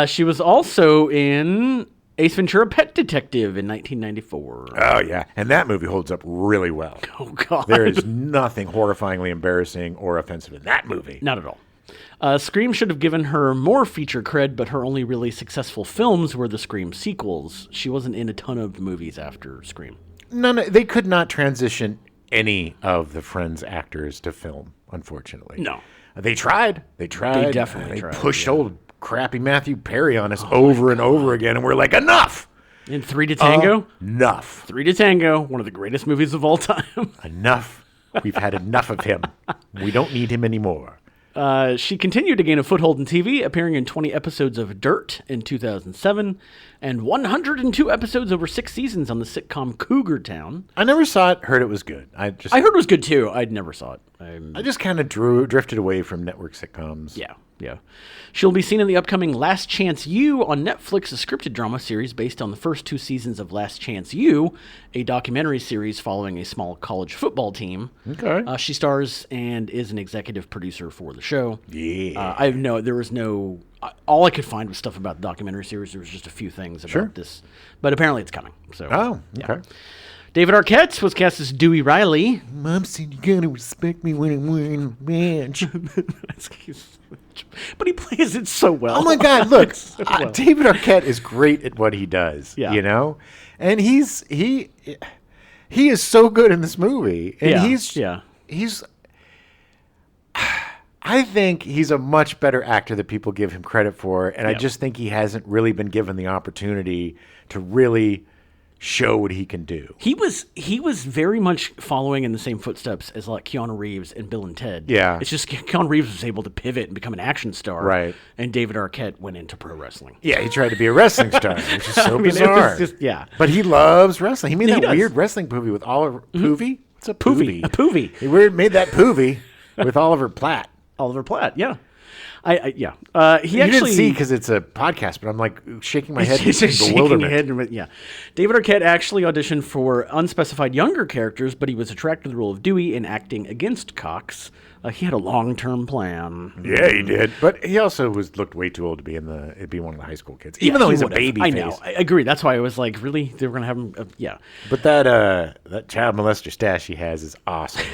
She was also in Ace Ventura: Pet Detective in 1994. Oh, yeah. And that movie holds up really well. Oh, God. There is nothing horrifyingly embarrassing or offensive in that movie. Not at all. Scream should have given her more feature cred, but her only really successful films were the Scream sequels. She wasn't in a ton of movies after Scream. No, they could not transition any of the Friends actors to film, unfortunately. No. They tried. They definitely tried, They pushed old crappy Matthew Perry on us over and over again, and we're like, enough! In Three to Tango? Enough. Three to Tango, one of the greatest movies of all time. Enough. We've had enough of him. We don't need him anymore. She continued to gain a foothold in TV, appearing in 20 episodes of Dirt in 2007 and 102 episodes over 6 seasons on the sitcom Cougar Town. I never saw it, heard it was good. I heard it was good too. I'd never saw it. I just kind of drifted away from network sitcoms. Yeah. She'll be seen in the upcoming Last Chance U on Netflix, a scripted drama series based on the first 2 seasons of Last Chance U, a documentary series following a small college football team. Okay. She stars and is an executive producer for the show. Yeah. All I could find was stuff about the documentary series. There was just a few things about this, but apparently it's coming. So. Oh, okay. Yeah. David Arquette was cast as Dewey Riley. Mom said you gotta respect me when I'm wearing a badge. But he plays it so well. Oh my God! Look, David Arquette is great at what he does. Yeah. You know, and he is so good in this movie, and he's. I think he's a much better actor than people give him credit for, and I just think he hasn't really been given the opportunity to really show what he can do. He was very much following in the same footsteps as like Keanu Reeves and Bill and Ted. Yeah. It's just Keanu Reeves was able to pivot and become an action star. Right. And David Arquette went into pro wrestling. Yeah, he tried to be a wrestling star, which is so bizarre. Yeah. But he loves wrestling. He made that does. weird wrestling movie with Oliver Poovey. What's a Poovey? A Poovey. He made that Poovey with Oliver Platt. Oliver Platt, yeah. He You actually didn't see because it's a podcast, but I'm like shaking my head in bewilderment. Yeah. David Arquette actually auditioned for unspecified younger characters, but he was attracted to the role of Dewey in acting against Cox. He had a long-term plan. Yeah, he did. But he also looked way too old to be be one of the high school kids, even though he's a baby I face. know. I agree. That's why I was like, really? They were going to have him? Yeah. But that child molester stash he has is awesome.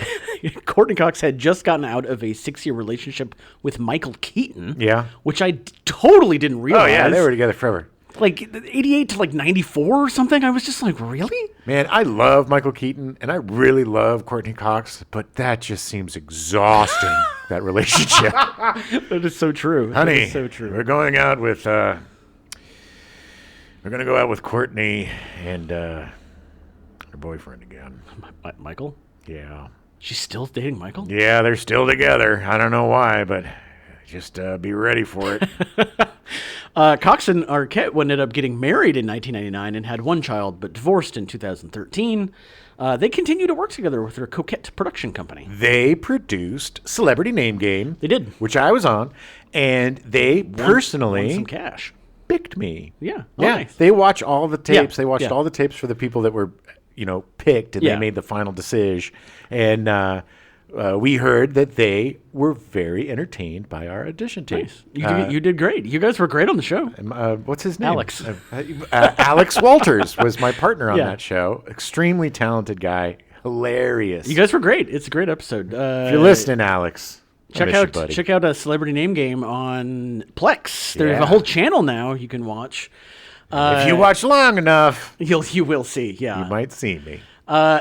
Courteney Cox had just gotten out of a 6-year relationship with Michael Keaton. Yeah. Which I totally didn't realize. Oh, yeah, they were together forever. Like 88 to like 94 or something. I was just like, really? Man, I love Michael Keaton, and I really love Courteney Cox, but that just seems exhausting, that relationship. That is so true. Honey, that is so true. we're going out with, we're going to go out with Courtney and her boyfriend again. Michael? Yeah. She's still dating Michael? Yeah, they're still together. I don't know why, but just be ready for it. Cox and Arquette ended up getting married in 1999 and had 1 child, but divorced in 2013. They continue to work together with their Coquette production company. They produced Celebrity Name Game. They did. Which I was on, and they personally won some cash. picked me. Yeah. Oh, Yeah. nice. They watch all the tapes. Yeah. They watched all the tapes for the people that were, picked, and Yeah. they made the final decision. And we heard that they were very entertained by our audition tape. Nice. You did great. You guys were great on the show. What's his name? Alex. Alex Walters was my partner on Yeah. that show. Extremely talented guy. Hilarious. You guys were great. It's a great episode. If you're listening, Alex, I miss you, buddy. check out a Celebrity Name Game on Plex. There's Yeah. a whole channel now you can watch. If you watch long enough, You will see. Yeah. you might see me.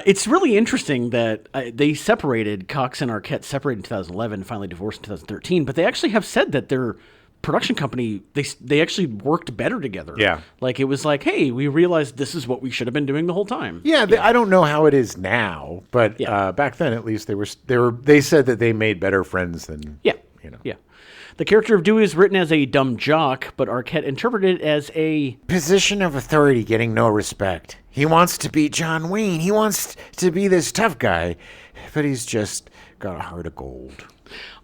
It's really interesting that they separated. Cox and Arquette separated in 2011, finally divorced in 2013. But they actually have said that their production company, they actually worked better together. Yeah. Like it was like, hey, we realized this is what we should have been doing the whole time. Yeah, I don't know how it is now, but Yeah. back then at least they said that they made better friends than Yeah. you know. Yeah. The character of Dewey is written as a dumb jock, but Arquette interpreted it as a position of authority getting no respect. He wants to be John Wayne. He wants to be this tough guy, but he's just got a heart of gold.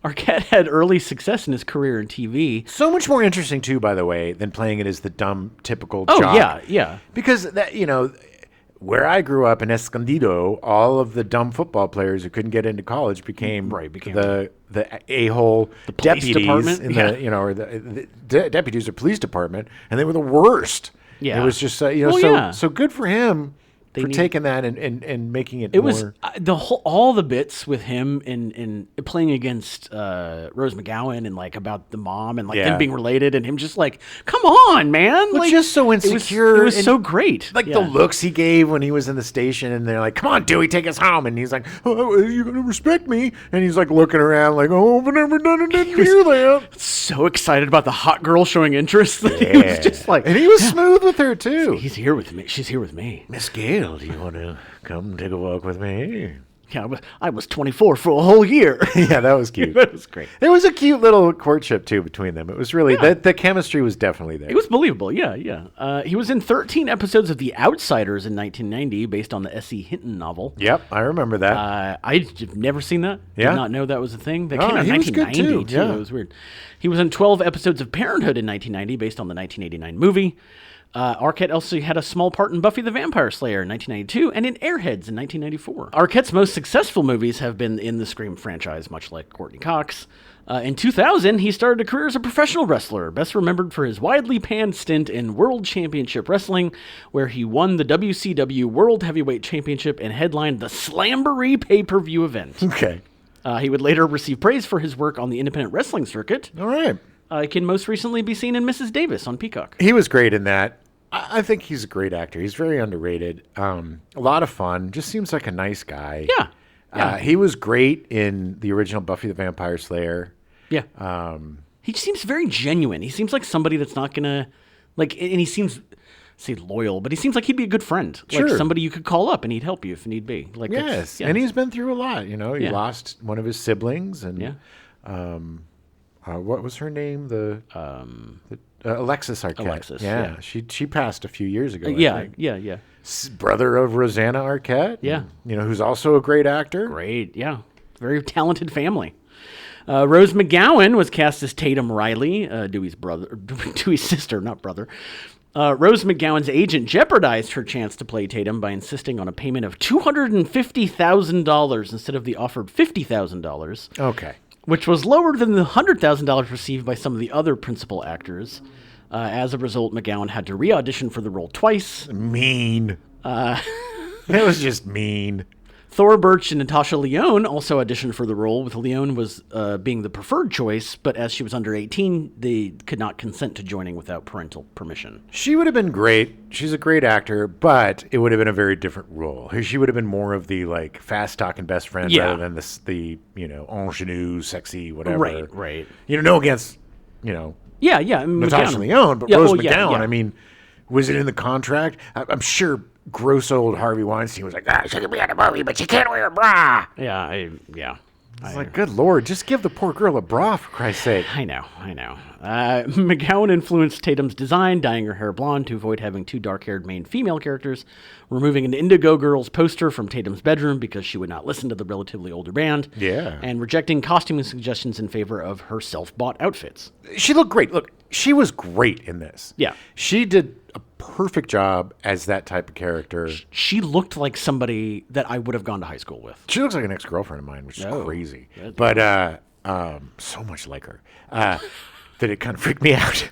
Arquette had early success in his career in TV. So much more interesting, too, by the way, than playing it as the dumb, typical Oh, jock. yeah. Because, that where I grew up in Escondido, all of the dumb football players who couldn't get into college became the a-hole police deputies department? in or the deputies of police department, and they were the worst. Yeah. It was just so good for him for taking that and making it. It more... was all the bits with him in playing against Rose McGowan and like about the mom and like them being related and him just like, come on, man, well, like just so insecure. It was so great, like the looks he gave when he was in the station, and they're like, "Come on, Dewey, take us home," and he's like, "Oh, you're gonna respect me," and he's like looking around like, "Oh, I've never done it, didn't hear that." So excited about the hot girl showing interest that he was just like, and he was smooth with her too. He's here with me. She's here with me. Miss Gail, do you want to come take a walk with me? Yeah, I was 24 for a whole year. Yeah, that was cute. That was great. There was a cute little courtship, too, between them. It was really, the chemistry was definitely there. It was believable, yeah. He was in 13 episodes of The Outsiders in 1990, based on the S.E. Hinton novel. Yep, I remember that. I've never seen that. Yeah. Did not know that was a thing. That came out in he was 1990, good, too. Yeah. It was weird. He was in 12 episodes of Parenthood in 1990, based on the 1989 movie. Arquette also had a small part in Buffy the Vampire Slayer in 1992 and in Airheads in 1994. Arquette's most successful movies have been in the Scream franchise, much like Courteney Cox. In 2000, he started a career as a professional wrestler, best remembered for his widely panned stint in World Championship Wrestling, where he won the WCW World Heavyweight Championship and headlined the Slamboree pay-per-view event. Okay. He would later receive praise for his work on the independent wrestling circuit. All right. He can most recently be seen in Mrs. Davis on Peacock. He was great in that. I think he's a great actor. He's very underrated. A lot of fun. Just seems like a nice guy. Yeah. He was great in the original Buffy the Vampire Slayer. Yeah. He seems very genuine. He seems like somebody that's not going to, like, and he seems, say loyal, but he seems like he'd be a good friend. Sure. Like somebody you could call up and he'd help you if need be. Like, yes. And he's been through a lot. He lost one of his siblings. And what was her name? Alexis Arquette. Alexis, yeah. She passed a few years ago. Yeah. Brother of Rosanna Arquette. Yeah. Who's also a great actor. Great, yeah. Very talented family. Rose McGowan was cast as Tatum Riley, Dewey's sister, not brother. Rose McGowan's agent jeopardized her chance to play Tatum by insisting on a payment of $250,000 instead of the offered $50,000. Okay. Which was lower than the $100,000 received by some of the other principal actors. As a result, McGowan had to re-audition for the role twice. Mean. That was just mean. Thora Birch and Natasha Lyonne also auditioned for the role, with Lyonne was being the preferred choice, but as she was under 18, they could not consent to joining without parental permission. She would have been great. She's a great actor, but it would have been a very different role. She would have been more of the like fast-talking best friend rather than the ingenue, sexy, whatever. Right. No against, Yeah. Natasha Lyonne, but Rose McGowan, I mean, was it in the contract? I'm sure gross old Harvey Weinstein was like, she can be in a movie, but she can't wear a bra. Yeah. It's like, good Lord, just give the poor girl a bra, for Christ's sake. I know. McGowan influenced Tatum's design, dyeing her hair blonde to avoid having two dark-haired main female characters, removing an Indigo Girls poster from Tatum's bedroom because she would not listen to the relatively older band, and rejecting costuming suggestions in favor of her self-bought outfits. She looked great. Look, she was great in this. Yeah. She did a perfect job as that type of character. She looked like somebody that I would have gone to high school with. She looks like an ex-girlfriend of mine, which is crazy. But so much like her that it kind of freaked me out.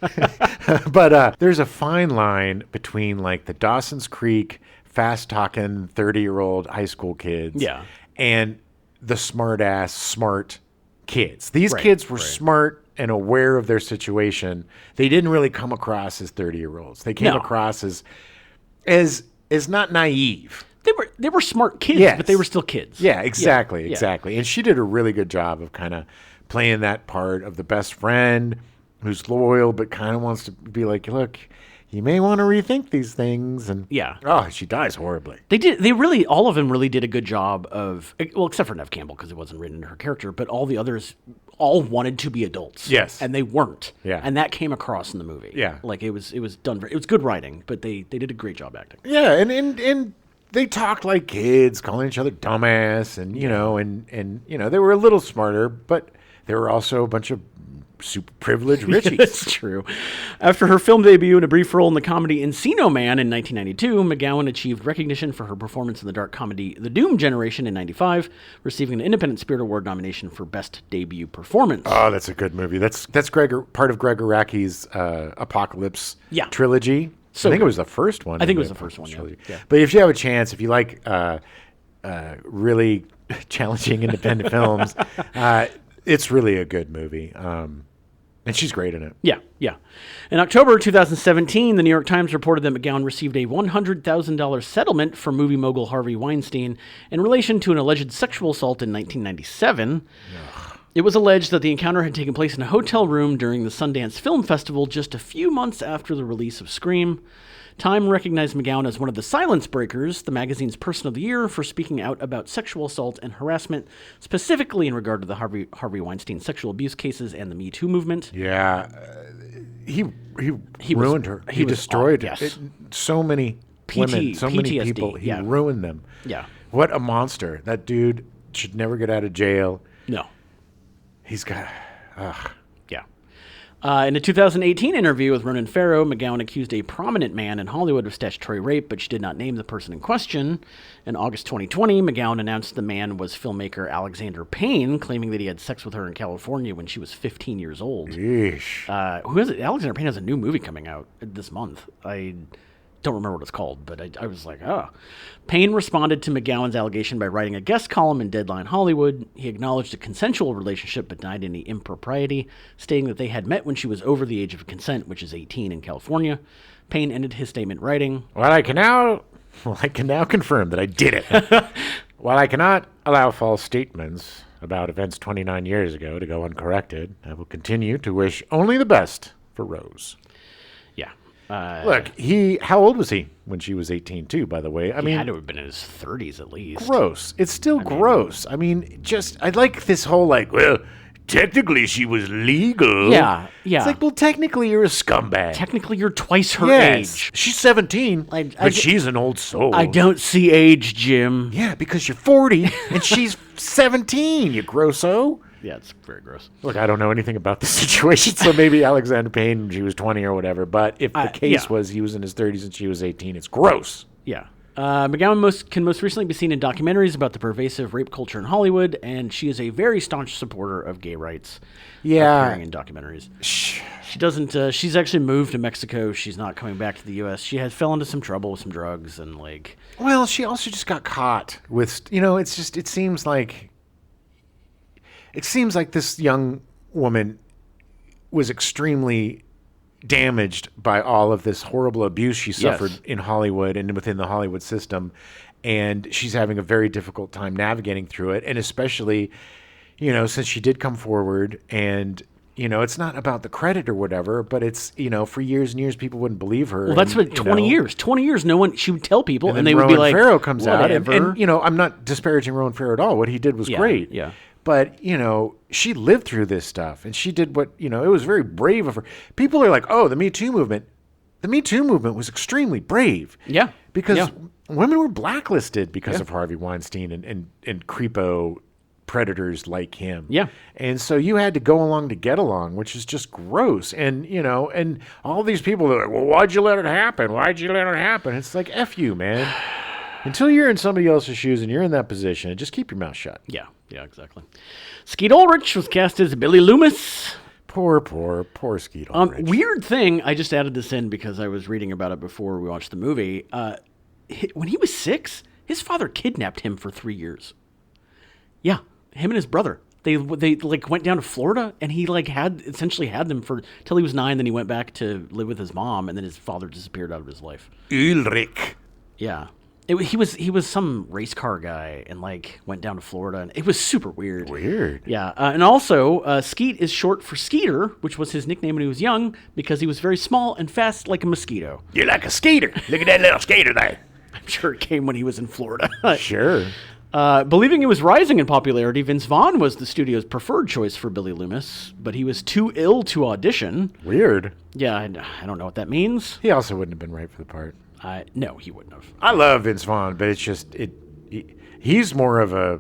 But there's a fine line between like the Dawson's Creek fast-talking 30-year-old high school kids and the smart kids. These kids were smart and aware of their situation. They didn't really come across as 30-year-olds. They came across as not naive. They were smart kids, but they were still kids. Yeah, exactly. And she did a really good job of kind of playing that part of the best friend who's loyal but kind of wants to be like, look, you may want to rethink these things. And she dies horribly. All of them really did a good job of, well, except for Neve Campbell because it wasn't written into her character, but all the others all wanted to be adults. Yes. And they weren't. Yeah. And that came across in the movie. Yeah. Like, it was done. It was good writing, but they did a great job acting. Yeah, and they talked like kids, calling each other dumbass, and they were a little smarter, but they were also a bunch of super privileged richies. That's true. After her film debut in a brief role in the comedy Encino Man in 1992, McGowan achieved recognition for her performance in the dark comedy The Doom Generation in 95, receiving an Independent Spirit Award nomination for Best Debut Performance. Oh, that's a good movie. That's part of Greg Araki's Apocalypse trilogy. So I think it was the first one. I think it was the first one, yeah. But if you have a chance, if you like really challenging independent films, it's really a good movie. And she's great in it. Yeah. In October 2017, the New York Times reported that McGowan received a $100,000 settlement from movie mogul Harvey Weinstein in relation to an alleged sexual assault in 1997. It was alleged that the encounter had taken place in a hotel room during the Sundance Film Festival just a few months after the release of Scream. Time recognized McGowan as one of the Silence Breakers, the magazine's Person of the Year, for speaking out about sexual assault and harassment, specifically in regard to the Harvey Weinstein sexual abuse cases and the Me Too movement. Yeah, he ruined her. He destroyed so many women, so many people. He ruined them. Yeah. What a monster. That dude should never get out of jail. No. He's got... In a 2018 interview with Ronan Farrow, McGowan accused a prominent man in Hollywood of statutory rape, but she did not name the person in question. In August 2020, McGowan announced the man was filmmaker Alexander Payne, claiming that he had sex with her in California when she was 15 years old. Yeesh. Alexander Payne has a new movie coming out this month. I don't remember what it's called, but I was like, Payne responded to McGowan's allegation by writing a guest column in Deadline Hollywood. He acknowledged a consensual relationship but denied any impropriety, stating that they had met when she was over the age of consent, which is 18 in California. Payne ended his statement writing, Well, I can now confirm that I did it. While I cannot allow false statements about events 29 years ago to go uncorrected, I will continue to wish only the best for Rose. Look, how old was he when she was 18 too, by the way? He had to have been in his 30s at least. Gross. It's still gross. I like this whole well, technically she was legal. Yeah. It's like, well, technically you're a scumbag. Technically you're twice her age. She's 17, but she's an old soul. I don't see age, Jim. Yeah, because you're 40 and she's 17, you grosso. Yeah, it's very gross. Look, I don't know anything about the situation, so maybe Alexander Payne, she was 20 or whatever. But if the case was he was in his 30s and she was 18, it's gross. Yeah. McGowan can most recently be seen in documentaries about the pervasive rape culture in Hollywood, and she is a very staunch supporter of gay rights. Yeah. Appearing in documentaries. She doesn't, she's actually moved to Mexico. She's not coming back to the U.S. She fell into some trouble with some drugs and Well, she also just got caught with, it seems like this young woman was extremely damaged by all of this horrible abuse she suffered in Hollywood and within the Hollywood system. And she's having a very difficult time navigating through it. And especially, since she did come forward and, it's not about the credit or whatever, but it's, for years and years, people wouldn't believe her. Well, that's what 20 years. 20 years, no one, she would tell people and they would Rowan be like, Farrow comes whatever. out. And, I'm not disparaging Rowan Farrow at all. What he did was great. Yeah. But, she lived through this stuff, and she did what, it was very brave of her. People are like, oh, the Me Too movement. The Me Too movement was extremely brave. Yeah. Because women were blacklisted because of Harvey Weinstein and creepo predators like him. Yeah. And so you had to go along to get along, which is just gross. And, and all these people are like, well, why'd you let it happen? Why'd you let it happen? It's like, F you, man. Until you're in somebody else's shoes and you're in that position, just keep your mouth shut. Yeah, exactly. Skeet Ulrich was cast as Billy Loomis. Poor Skeet Ulrich. Weird thing, I just added this in because I was reading about it before we watched the movie. When he was 6, his father kidnapped him for 3 years. Yeah, him and his brother. They went down to Florida, and he essentially had them till he was 9. Then he went back to live with his mom, and then his father disappeared out of his life. Ulrich. Yeah. He was some race car guy and went down to Florida, and it was super weird. Yeah, and also Skeet is short for Skeeter, which was his nickname when he was young because he was very small and fast like a mosquito. You're like a skater. Look at that little skater there. I'm sure it came when he was in Florida. Sure. Believing he was rising in popularity, Vince Vaughn was the studio's preferred choice for Billy Loomis, but he was too ill to audition. Weird. Yeah, I don't know what that means. He also wouldn't have been right for the part. No, he wouldn't have. I love Vince Vaughn, but it's just he's more of a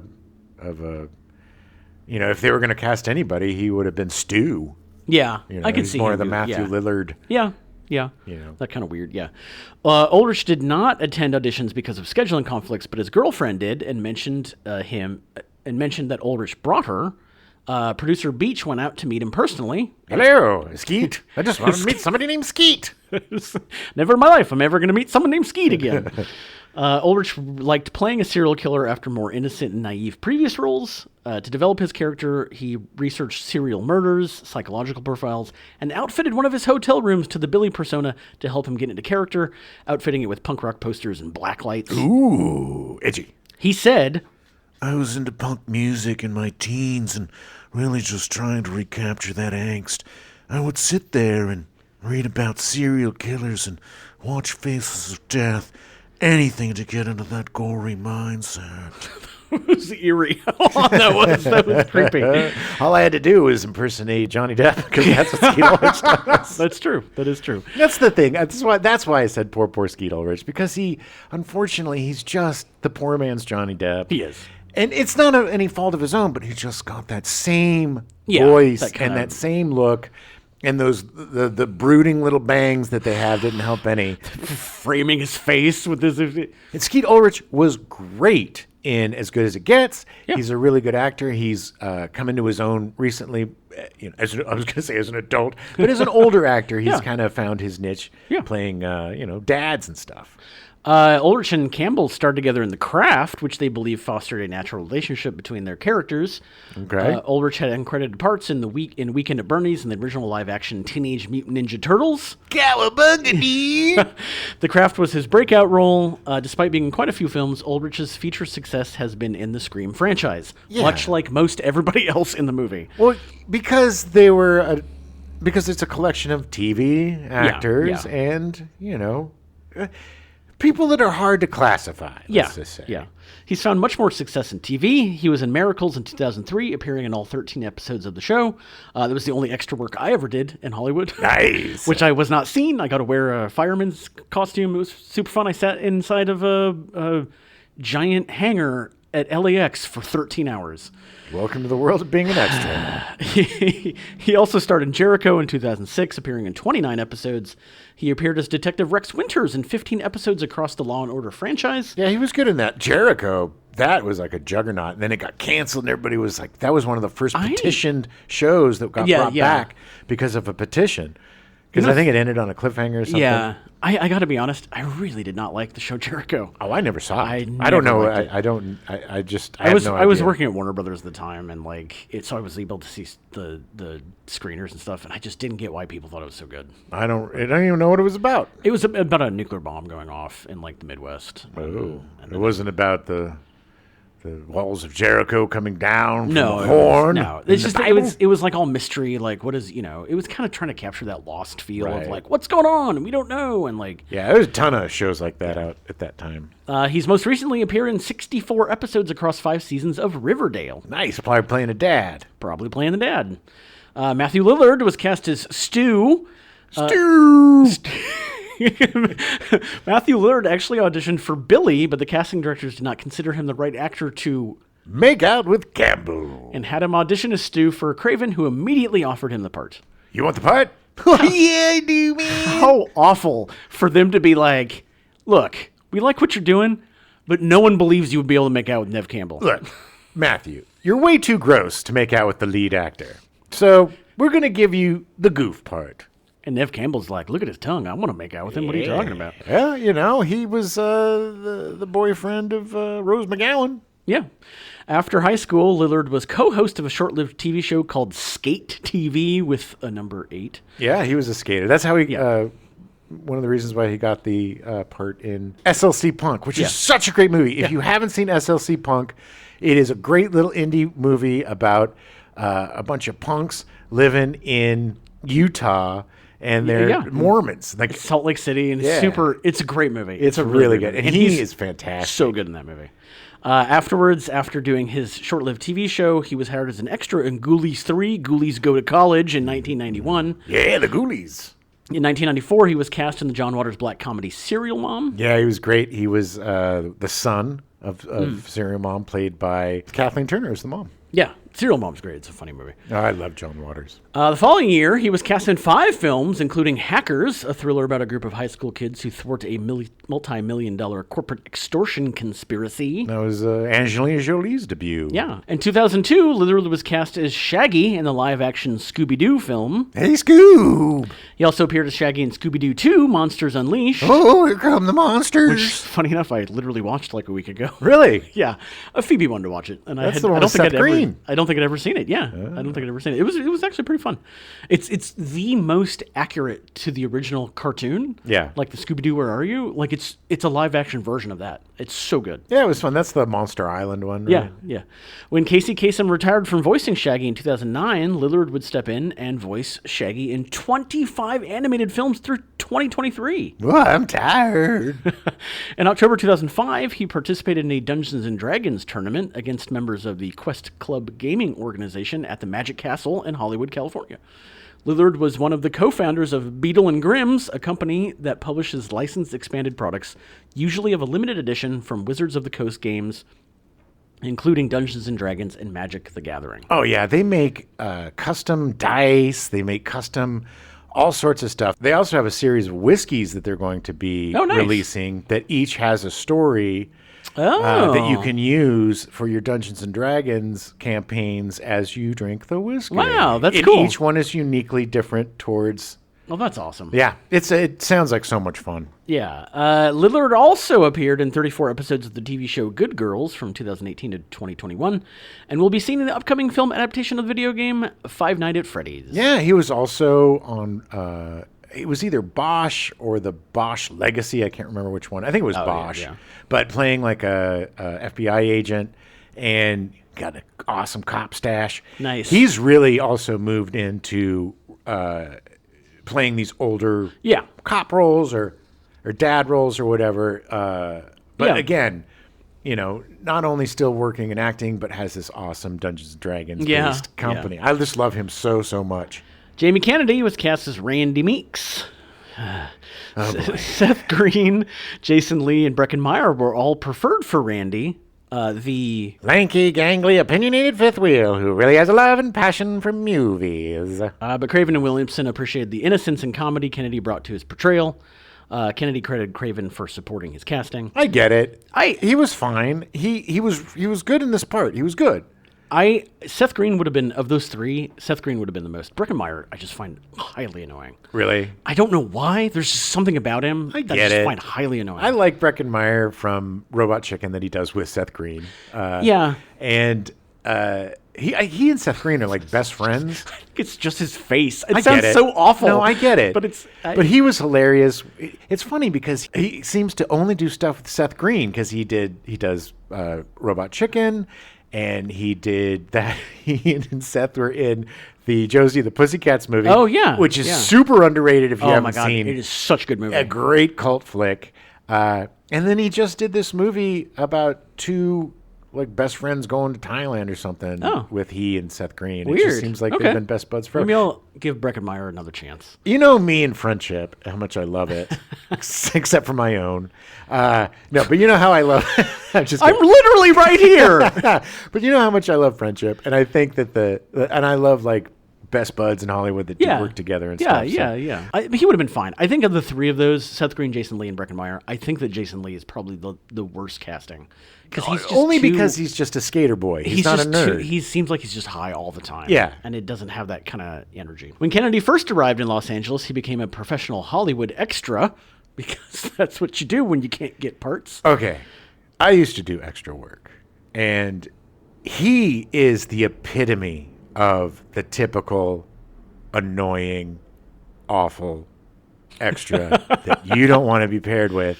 if they were going to cast anybody, he would have been Stu. Yeah, I could he's see more him of the Matthew Lillard. Yeah. That kind of weird. Yeah. Ulrich did not attend auditions because of scheduling conflicts, but his girlfriend did, and mentioned that Ulrich brought her. Producer Beach went out to meet him personally. Hello, Skeet. I just want to meet somebody named Skeet. Never in my life I'm ever going to meet someone named Skeet again. Ulrich liked playing a serial killer after more innocent and naive previous roles. To develop his character, he researched serial murders, psychological profiles, and outfitted one of his hotel rooms to the Billy persona to help him get into character, outfitting it with punk rock posters and black lights. Ooh, edgy. He said, I was into punk music in my teens and really just trying to recapture that angst. I would sit there and read about serial killers and watch Faces of Death. Anything to get into that gory mindset. It was eerie. That was creepy. All I had to do was impersonate Johnny Depp because that's what Skeet Ulrich does. That's true. That is true. That's the thing. That's why I said poor Skeet Ulrich, because unfortunately, he's just the poor man's Johnny Depp. He is. And it's not any fault of his own, but he just got that same voice and that same look. And the brooding little bangs that they have didn't help any. Framing his face with this. And Skeet Ulrich was great in As Good as It Gets. Yeah. He's a really good actor. He's come into his own recently. I was going to say as an adult, but as an older actor, he's kind of found his niche playing, dads and stuff. Ulrich and Campbell starred together in The Craft, which they believe fostered a natural relationship between their characters. Okay. Ulrich had uncredited parts in Weekend at Bernie's and the original live-action Teenage Mutant Ninja Turtles. Cowabunga! The Craft was his breakout role. Despite being in quite a few films, Ulrich's feature success has been in the Scream franchise, much like most everybody else in the movie. Well, because because it's a collection of TV actors and, people that are hard to classify, let's just say. Yeah. He's found much more success in TV. He was in Miracles in 2003, appearing in all 13 episodes of the show. That was the only extra work I ever did in Hollywood. Nice. Which I was not seen. I got to wear a fireman's costume. It was super fun. I sat inside of a giant hangar at LAX for 13 hours. Welcome to the world of being an extra. He also starred in Jericho in 2006, appearing in 29 episodes. He appeared as Detective Rex Winters in 15 episodes across the Law & Order franchise. Yeah, he was good in that. Jericho, that was like a juggernaut. And then it got canceled, and everybody was like, that was one of the first petitioned shows that got brought back because of a petition. Because I think it ended on a cliffhanger or something. Yeah. I got to be honest, I really did not like the show Jericho. Oh, I never saw it. I don't know. I was working at Warner Brothers at the time, and so I was able to see the screeners and stuff, and I just didn't get why people thought it was so good. I don't even know what it was about. It was about a nuclear bomb going off in the Midwest. Oh, it wasn't about the walls of Jericho coming down from the horn. It's just it was like all mystery. Like, what is it was kind of trying to capture that lost feel of what's going on and we don't know and there's a ton of shows like that out at that time. He's most recently appeared in 64 episodes across 5 seasons of Riverdale. Nice, probably playing a dad. Matthew Lillard was cast as Stu. Matthew Lillard actually auditioned for Billy, but the casting directors did not consider him the right actor to make out with Campbell, and had him audition as Stu for Craven, who immediately offered him the part. You want the part? Yeah, I do, man. How awful for them to be like, look, we like what you're doing, but no one believes you would be able to make out with Neve Campbell. Look, Matthew, you're way too gross to make out with the lead actor. So we're going to give you the goof part. And Neve Campbell's like, look at his tongue. I want to make out with him. What are you talking about? Yeah, he was the boyfriend of Rose McGowan. Yeah. After high school, Lillard was co-host of a short-lived TV show called Skate TV with a number 8. Yeah, he was a skater. That's how he... one of the reasons why he got the part in SLC Punk, which is such a great movie. If you haven't seen SLC Punk, it is a great little indie movie about a bunch of punks living in Utah, and they're Mormons. Like Salt Lake City, and it's a great movie. It's a really good. And he is fantastic. So good in that movie. Afterwards, after doing his short-lived TV show, he was hired as an extra in Ghoulies 3, Ghoulies Go to College in 1991. Yeah, the Ghoulies. In 1994, he was cast in the John Waters black comedy Serial Mom. Yeah, he was great. He was the son of Serial Mom, played by Kathleen Turner as the mom. Yeah, Serial Mom's great. It's a funny movie. Oh, I love John Waters. The following year, he was cast in 5 films, including Hackers, a thriller about a group of high school kids who thwart a multi-million-dollar corporate extortion conspiracy. That was Angelina Jolie's debut. Yeah. In 2002, Lillard was cast as Shaggy in the live-action Scooby-Doo film. Hey, Scoob! He also appeared as Shaggy in Scooby-Doo 2, Monsters Unleashed. Oh, here come the monsters! Which, funny enough, I literally watched like a week ago. Really? Yeah. Phoebe wanted to watch it. And That's the one with Seth Green. I don't think I'd ever seen it. Yeah. I don't think I'd ever seen it. It was actually pretty fun. It's the most accurate to the original cartoon. Yeah. Like the Scooby-Doo Where Are You? Like it's a live-action version of that. It's so good. Yeah, it was fun. That's the Monster Island one, right? Yeah, yeah. When Casey Kasem retired from voicing Shaggy in 2009, Lillard would step in and voice Shaggy in 25 animated films through 2023. Well, I'm tired. In October 2005, he participated in a Dungeons & Dragons tournament against members of the Quest Club gaming organization at the Magic Castle in Hollywood, California. Lillard was one of the co-founders of Beadle and Grimm's, a company that publishes licensed expanded products, usually of a limited edition from Wizards of the Coast games, including Dungeons & Dragons and Magic the Gathering. Oh, yeah. They make custom dice. They make custom all sorts of stuff. They also have a series of whiskeys that they're going to be releasing that each has a story that you can use for your Dungeons and Dragons campaigns as you drink the whiskey. Wow, that's cool. Each one is uniquely different towards... Well, that's awesome. Yeah, it sounds like so much fun. Yeah. Lillard also appeared in 34 episodes of the TV show Good Girls from 2018 to 2021, and will be seen in the upcoming film adaptation of the video game Five Nights at Freddy's. Yeah, he was also on... it was either Bosch or the Bosch Legacy. I can't remember which one. I think it was Bosch. Yeah. But playing like a FBI agent and got an awesome cop stash. Nice. He's really also moved into playing these older cop roles or dad roles or whatever. But again, you know, not only still working and acting, but has this awesome Dungeons & Dragons based company. I just love him so much. Jamie Kennedy was cast as Randy Meeks. Seth Green, Jason Lee, and Breckin Meyer were all preferred for Randy. The lanky, gangly, opinionated fifth wheel who really has a love and passion for movies. But Craven and Williamson appreciated the innocence and comedy Kennedy brought to his portrayal. Kennedy credited Craven for supporting his casting. I get it. He was fine. He was good in this part. He was good. Seth Green would have been, of those three, Seth Green would have been the most. Breckin Meyer, I just find highly annoying. Really? I don't know why. There's just something about him that I just find highly annoying. I like Breckin Meyer from Robot Chicken that he does with Seth Green. Yeah. And he and Seth Green are like best friends. I think it's just his face. It sounds so awful. No, I get it. But but he was hilarious. It's funny because he seems to only do stuff with Seth Green because he does Robot Chicken. And he did that. He and Seth were in the Josie the Pussycats movie. Oh, yeah. Which is super underrated if you haven't my God, seen. It is such a good movie. A great cult flick. And then he just did this movie about two like best friends going to Thailand or something with he and Seth Green. Weird. It just seems like they've been best buds forever. Maybe I'll give Breckin Meyer another chance. You know me and friendship, how much I love it, except for my own. No, but you know how I love. I'm literally right here. But you know how much I love friendship, and I think that and I love like best buds in Hollywood that do work together and stuff. Yeah. He would have been fine. I think of the three of those, Seth Green, Jason Lee, and Breckin Meyer, I think that Jason Lee is probably the worst casting. Because he's just a skater boy. He's not a nerd. He seems like he's just high all the time. Yeah. And it doesn't have that kind of energy. When Kennedy first arrived in Los Angeles, he became a professional Hollywood extra because that's what you do when you can't get parts. Okay. I used to do extra work. And he is the epitome of the typical annoying, awful extra that you don't want to be paired with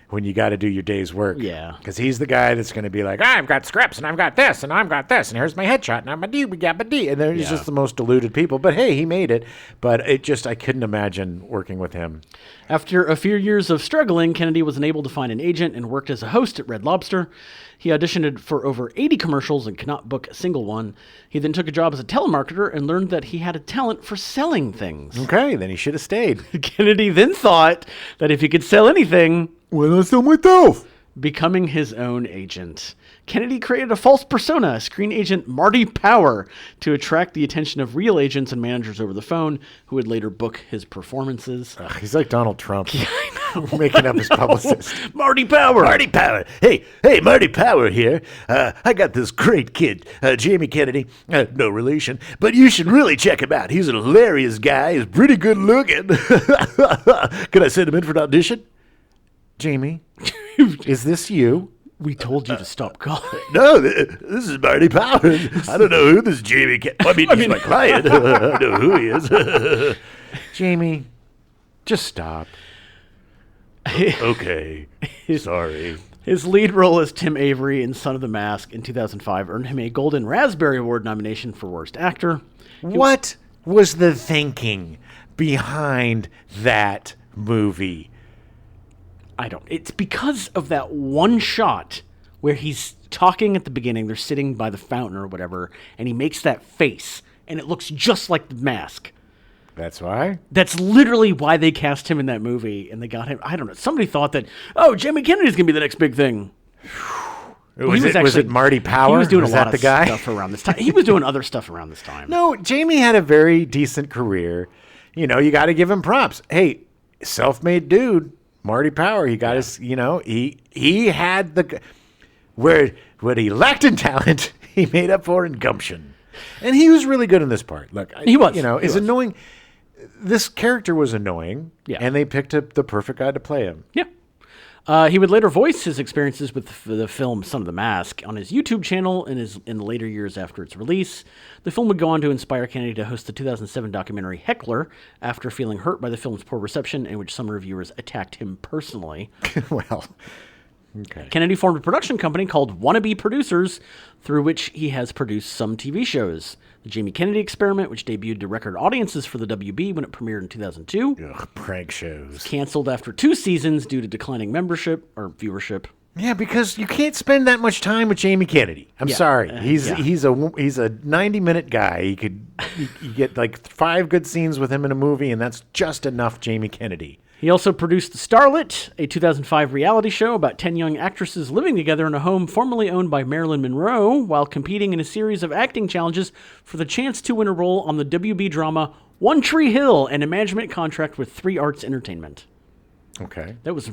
when you got to do your day's work. Yeah. Because he's the guy that's going to be like, I've got scripts, and I've got this, and I've got this, and here's my headshot, and I'm a D, we got a D. And they're just the most deluded people. But hey, he made it. But I couldn't imagine working with him. After a few years of struggling, Kennedy was unable to find an agent and worked as a host at Red Lobster. He auditioned for over 80 commercials and could not book a single one. He then took a job as a telemarketer and learned that he had a talent for selling things. Okay, then he should have stayed. Kennedy then thought that if he could sell anything, Why not sell myself? becoming his own agent. Kennedy created a false persona, screen agent Marty Power, to attract the attention of real agents and managers over the phone who would later book his performances. He's like Donald Trump. Making up his publicist. Marty Power! Marty Power. Hey, Marty Power here. I got this great kid, Jamie Kennedy. No relation, but you should really check him out. He's a hilarious guy. He's pretty good looking. Can I send him in for an audition? Jamie, is this you? We told you to stop calling. No, this is Marty Power. I don't know who this Jamie Kennedy. He's my client. I know who he is. Jamie, just stop. Okay, sorry. His lead role as Tim Avery in Son of the Mask in 2005 earned him a Golden Raspberry Award nomination for Worst Actor. What was the thinking behind that movie? It's because of that one shot where he's talking at the beginning. They're sitting by the fountain or whatever, and he makes that face, and it looks just like the mask. That's why? That's literally why they cast him in that movie, and they got him. I don't know. Somebody thought that, Jamie Kennedy's going to be the next big thing. Was it Marty Power? He was doing a lot that of the guy? stuff around this time. He was doing other stuff around this time. No, Jamie had a very decent career. You know, you got to give him props. Hey, self-made dude, Marty Power. He got his, he had the, where he lacked in talent, he made up for in gumption. And he was really good in this part. Look, he was. Annoying. This character was annoying, and they picked up the perfect guy to play him. Yeah. He would later voice his experiences with the film Son of the Mask on his YouTube channel in the later years after its release. The film would go on to inspire Kennedy to host the 2007 documentary Heckler after feeling hurt by the film's poor reception, in which some reviewers attacked him personally. Well, okay. Kennedy formed a production company called Wannabe Producers, through which he has produced some TV shows. The Jamie Kennedy Experiment, which debuted to record audiences for the WB when it premiered in 2002. Ugh, prank shows. Canceled after 2 seasons due to declining membership or viewership. Yeah, because you can't spend that much time with Jamie Kennedy. I'm sorry. He's a 90-minute guy. You get like 5 good scenes with him in a movie, and that's just enough Jamie Kennedy. He also produced The Starlet, a 2005 reality show about 10 young actresses living together in a home formerly owned by Marilyn Monroe while competing in a series of acting challenges for the chance to win a role on the WB drama One Tree Hill and a management contract with 3 Arts Entertainment. Okay. That was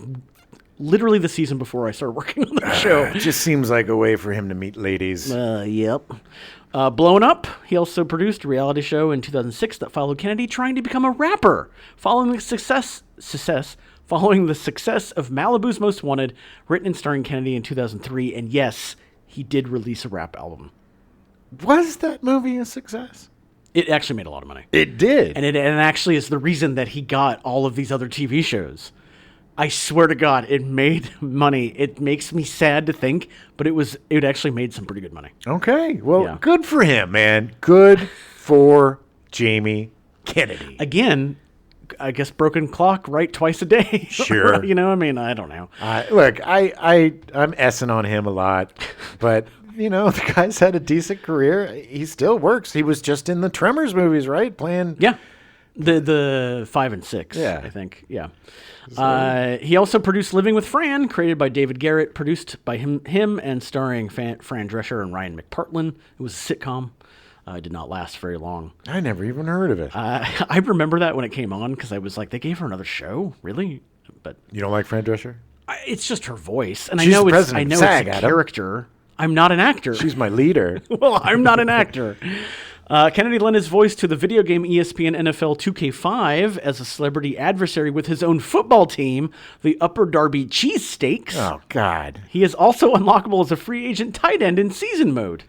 literally the season before I started working on the show. It just seems like a way for him to meet ladies. Yep. Blown Up, he also produced a reality show in 2006 that followed Kennedy trying to become a rapper. Following the success of Malibu's Most Wanted, written and starring Kennedy in 2003, and yes, he did release a rap album. Was that movie a success? It actually made a lot of money. It did. And it actually is the reason that he got all of these other TV shows. I swear to God, it made money. It makes me sad to think, but it actually made some pretty good money. Okay. Well, good for him, man. Good for Jamie Kennedy. Again, I guess broken clock, right, twice a day. Sure. I don't know. Look, I'm essing on him a lot, but the guy's had a decent career. He still works. He was just in the Tremors movies, right? Playing. Yeah. The 5 and 6, I think. Yeah. He also produced Living with Fran, created by David Garrett, produced by him and starring Fran Drescher and Ryan McPartlin. It was a sitcom. It did not last very long. I never even heard of it. I remember that when it came on because I was like, they gave her another show? Really? But you don't like Fran Drescher? It's just her voice. And She's I know it's SAG, a character. I'm not an actor. She's my leader. Well, I'm not an actor. Kennedy lent his voice to the video game ESPN NFL 2K5 as a celebrity adversary with his own football team, the Upper Darby Cheesesteaks. Oh, God. He is also unlockable as a free agent tight end in season mode.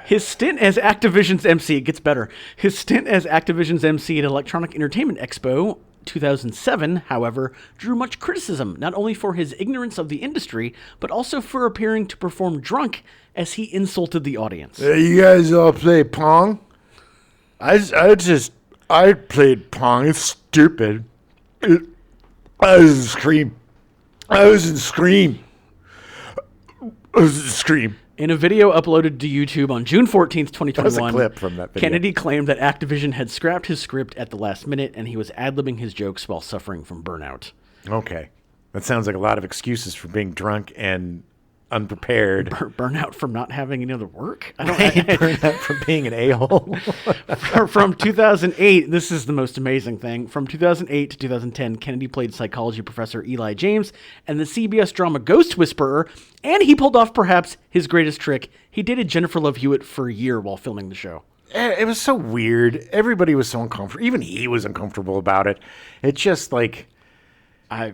His stint as Activision's MC, it gets better. His stint as Activision's MC at Electronic Entertainment Expo 2007, however, drew much criticism, not only for his ignorance of the industry, but also for appearing to perform drunk as he insulted the audience. You guys all play Pong? I played Pong. It's stupid. I was in Scream. Scream. In a video uploaded to YouTube on June 14th, 2021, That was a clip from that video. Kennedy claimed that Activision had scrapped his script at the last minute and he was ad-libbing his jokes while suffering from burnout. Okay. That sounds like a lot of excuses for being drunk and unprepared. Burnout from not having any other work? Burnout from being an a-hole. From 2008, this is the most amazing thing. From 2008 to 2010, Kennedy played psychology professor Eli James and the CBS drama Ghost Whisperer, and he pulled off perhaps his greatest trick. He dated Jennifer Love Hewitt for a year while filming the show. It was so weird. Everybody was so uncomfortable. Even he was uncomfortable about it. It's just like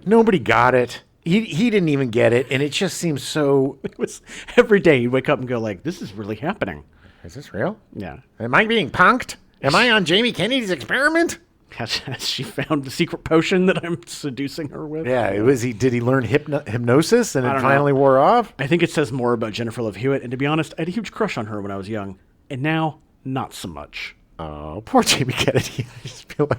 nobody got it. He didn't even get it, and it just seems so... It was every day he'd wake up and go like, this is really happening. Is this real? Yeah. Am I being punked? Am I on Jamie Kennedy's experiment? Has she found the secret potion that I'm seducing her with? Yeah, did he learn hypnosis and I it don't finally know. wore off? I think it says more about Jennifer Love Hewitt, and to be honest, I had a huge crush on her when I was young, and now, not so much. Oh, poor Jamie Kennedy. I just feel like...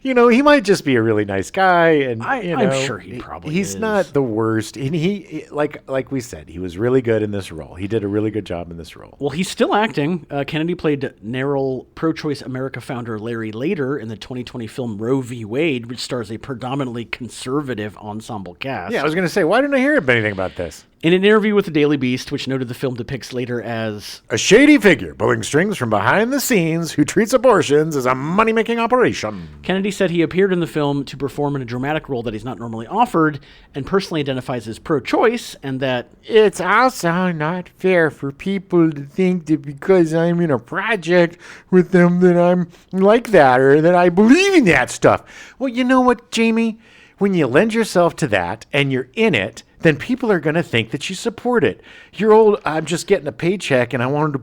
he might just be a really nice guy, and I'm sure he probably he's is. not the worst. And he like we said, he was really good in this role. He did a really good job in this role. Well, he's still acting. Kennedy played Narrow pro-choice America founder Larry Lader in the 2020 film Roe v. Wade, which stars a predominantly conservative ensemble cast. Yeah, I was going to say, why didn't I hear anything about this? In an interview with the Daily Beast, which noted the film depicts Lader as a shady figure pulling strings from behind the scenes who treats abortions as a money-making operation. Kennedy said he appeared in the film to perform in a dramatic role that he's not normally offered and personally identifies as pro-choice, and that it's also not fair for people to think that because I'm in a project with them that I'm like that or that I believe in that stuff. Well, you know what, Jamie? When you lend yourself to that and you're in it, then people are going to think that you support it. You're old, I'm just getting a paycheck and I wanted to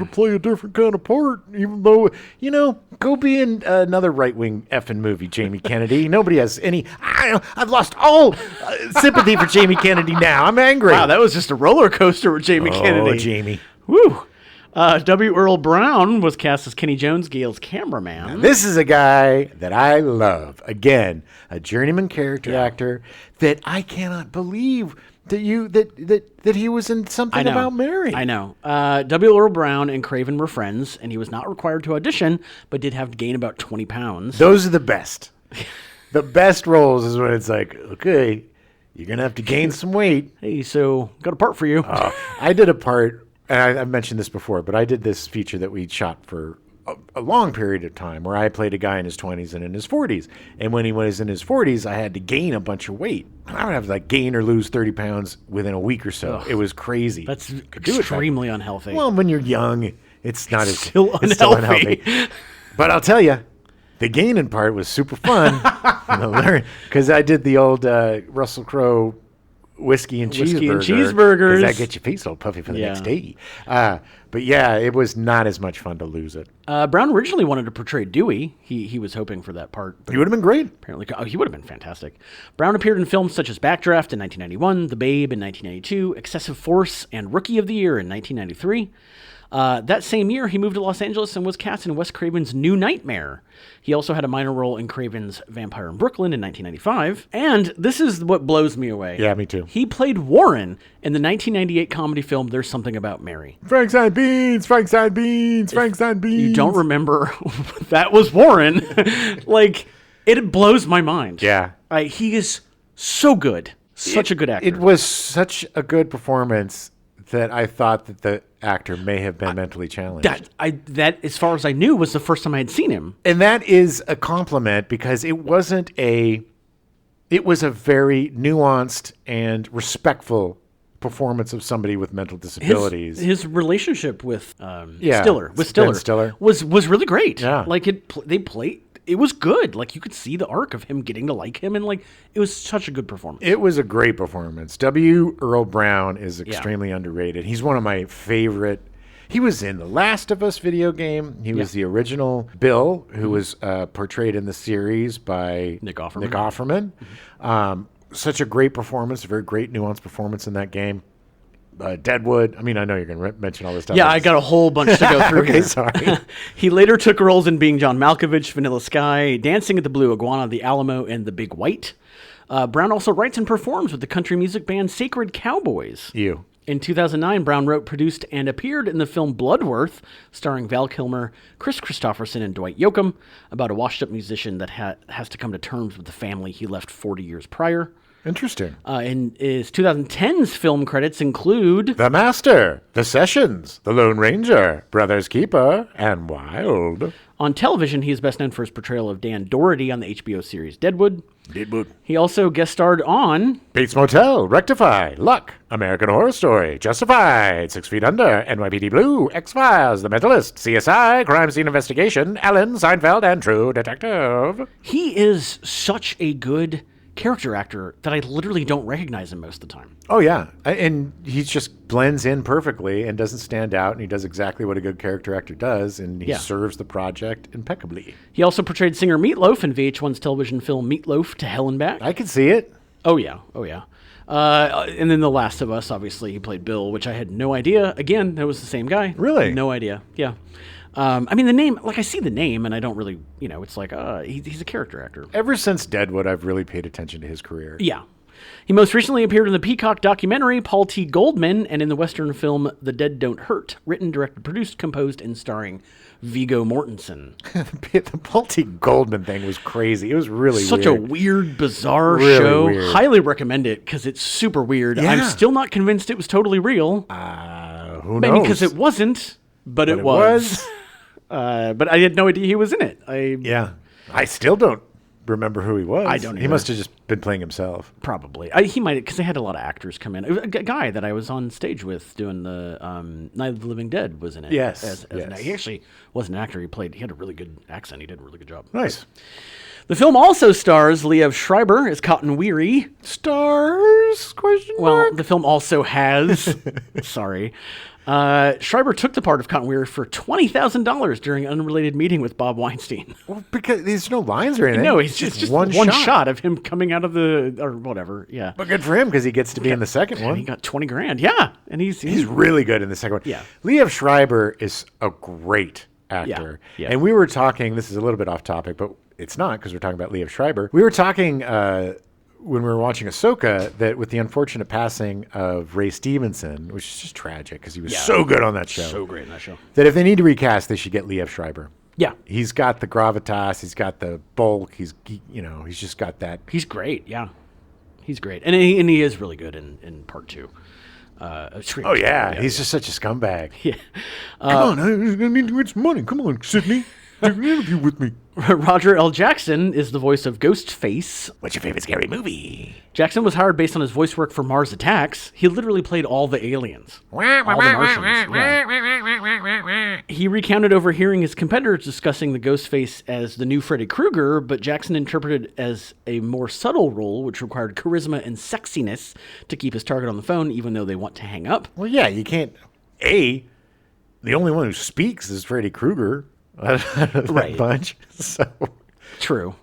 play a different kind of part, even though, go be in another right-wing effing movie, Jamie Kennedy. Nobody has any, I've lost all sympathy for Jamie Kennedy now. I'm angry. wow, that was just a roller coaster with Jamie Kennedy. Oh, Jamie. Woo! W. Earl Brown was cast as Kenny Jones, Gale's cameraman. This is a guy that I love. Again, a journeyman character actor that I cannot believe that he was in something about Mary. I know. W. Earl Brown and Craven were friends, and he was not required to audition, but did have to gain about 20 pounds. Those are the best. The best roles is when it's like, okay, you're going to have to gain some weight. Hey, so got a part for you. I did a part, and I've mentioned this before, but I did this feature that we shot for a long period of time where I played a guy in his 20s and in his 40s. And when he was in his 40s, I had to gain a bunch of weight. I would have to gain or lose 30 pounds within a week or so. Ugh, it was crazy. That's extremely unhealthy. Well, when you're young, it's not as still unhealthy. But I'll tell you, the gaining part was super fun. Because I did the old Russell Crowe whiskey and cheeseburgers. That gets your face all puffy for the next day. But yeah, it was not as much fun to lose it. Brown originally wanted to portray Dewey. He was hoping for that part. He would have been great. Apparently, he would have been fantastic. Brown appeared in films such as Backdraft in 1991, The Babe in 1992, Excessive Force, and Rookie of the Year in 1993. That same year, he moved to Los Angeles and was cast in Wes Craven's New Nightmare. He also had a minor role in Craven's Vampire in Brooklyn in 1995. And this is what blows me away. Yeah, me too. He played Warren in the 1998 comedy film There's Something About Mary. Frankenstein beans, Frankenstein beans, Frankenstein beans. You don't remember that was Warren. It blows my mind. Yeah. He is so good. Such a good actor. It was such a good performance that I thought that the actor may have been mentally challenged. That, as far as I knew, was the first time I had seen him. And that is a compliment because it was a very nuanced and respectful performance of somebody with mental disabilities. His relationship with Ben Stiller was really great. Yeah. It was good. You could see the arc of him getting to like him, and it was such a good performance. It was a great performance. W. Earl Brown is extremely underrated. He's one of my favorite. He was in the Last of Us video game. He was the original Bill, who was portrayed in the series by Nick Offerman. Such a great performance, a very great nuanced performance in that game. Deadwood. I mean, I know you're going to mention all this stuff. Yeah, I got a whole bunch to go through okay, here. Sorry. He later took roles in Being John Malkovich, Vanilla Sky, Dancing at the Blue Iguana, The Alamo, and The Big White. Brown also writes and performs with the country music band Sacred Cowboys. You. In 2009, Brown wrote, produced, and appeared in the film Bloodworth, starring Val Kilmer, Chris Christopherson, and Dwight Yoakam, about a washed-up musician that has to come to terms with the family he left 40 years prior. Interesting. And his 2010's film credits include... The Master, The Sessions, The Lone Ranger, Brothers Keeper, and Wild. On television, he is best known for his portrayal of Dan Doherty on the HBO series Deadwood. Deadwood. He also guest starred on... Bates Motel, Rectify, Luck, American Horror Story, Justified, 6 Feet Under, NYPD Blue, X-Files, The Mentalist, CSI, Crime Scene Investigation, Ellen, Seinfeld, and True Detective. He is such a good character actor that I literally don't recognize him most of the time. Oh, yeah. And he just blends in perfectly and doesn't stand out, and he does exactly what a good character actor does, and he serves the project impeccably. He also portrayed singer Meatloaf in VH1's television film Meatloaf to Hell and Back. I can see it. Oh, yeah. And then The Last of Us, obviously, he played Bill, which I had no idea. Again, that was the same guy. Really? No idea. Yeah. I mean, the name, like, I see the name, and I don't really, it's like, he's a character actor. Ever since Deadwood, I've really paid attention to his career. Yeah. He most recently appeared in the Peacock documentary Paul T. Goldman and in the Western film The Dead Don't Hurt, written, directed, produced, composed, and starring Viggo Mortensen. The Paul T. Goldman thing was crazy. It was really Such weird. a weird, bizarre Really show. weird. Highly recommend it because it's super weird. Yeah. I'm still not convinced it was totally real. Who knows? Maybe because it wasn't, but it was. But I had no idea he was in it. I still don't remember who he was. I don't He either. must have just been playing himself. Probably. He might, because they had a lot of actors come in. A guy that I was on stage with doing the Night of the Living Dead was in it. Yes. He actually wasn't an actor. He had a really good accent. He did a really good job. Nice. The film also stars Liev Schreiber as Cotton Weary. Stars? Question Well, mark? the film also has... sorry. Schreiber took the part of Cotton Weary for $20,000 during an unrelated meeting with Bob Weinstein. Well, because there's no lines or anything. No, it's just one shot of him coming out of the... or whatever, yeah. But good for him, because he gets to be in the second And one. he got $20,000, yeah. And He's really good in the second one. Yeah. Liev Schreiber is a great actor. Yeah. And we were talking, this is a little bit off topic, but it's not, because we're talking about Liev Schreiber. We were talking when we were watching Ahsoka that with the unfortunate passing of Ray Stevenson, which is just tragic because he was so good on that show. So great in that show. That if they need to recast, they should get Liev Schreiber. Yeah. He's got the gravitas. He's got the bulk. He's just got that. He's great, yeah. He's great. And he is really good in part two. Oh, yeah. He's just such a scumbag. Yeah. Come on, I need to get some money. Come on, Sydney. Do an interview with me. Roger L. Jackson is the voice of Ghostface. What's your favorite scary movie? Jackson was hired based on his voice work for Mars Attacks. He literally played all the aliens. All the Martians. Yeah. He recounted overhearing his competitors discussing the Ghostface as the new Freddy Krueger, but Jackson interpreted it as a more subtle role, which required charisma and sexiness to keep his target on the phone, even though they want to hang up. Well, yeah, you can't. The only one who speaks is Freddy Krueger. That bunch. So True.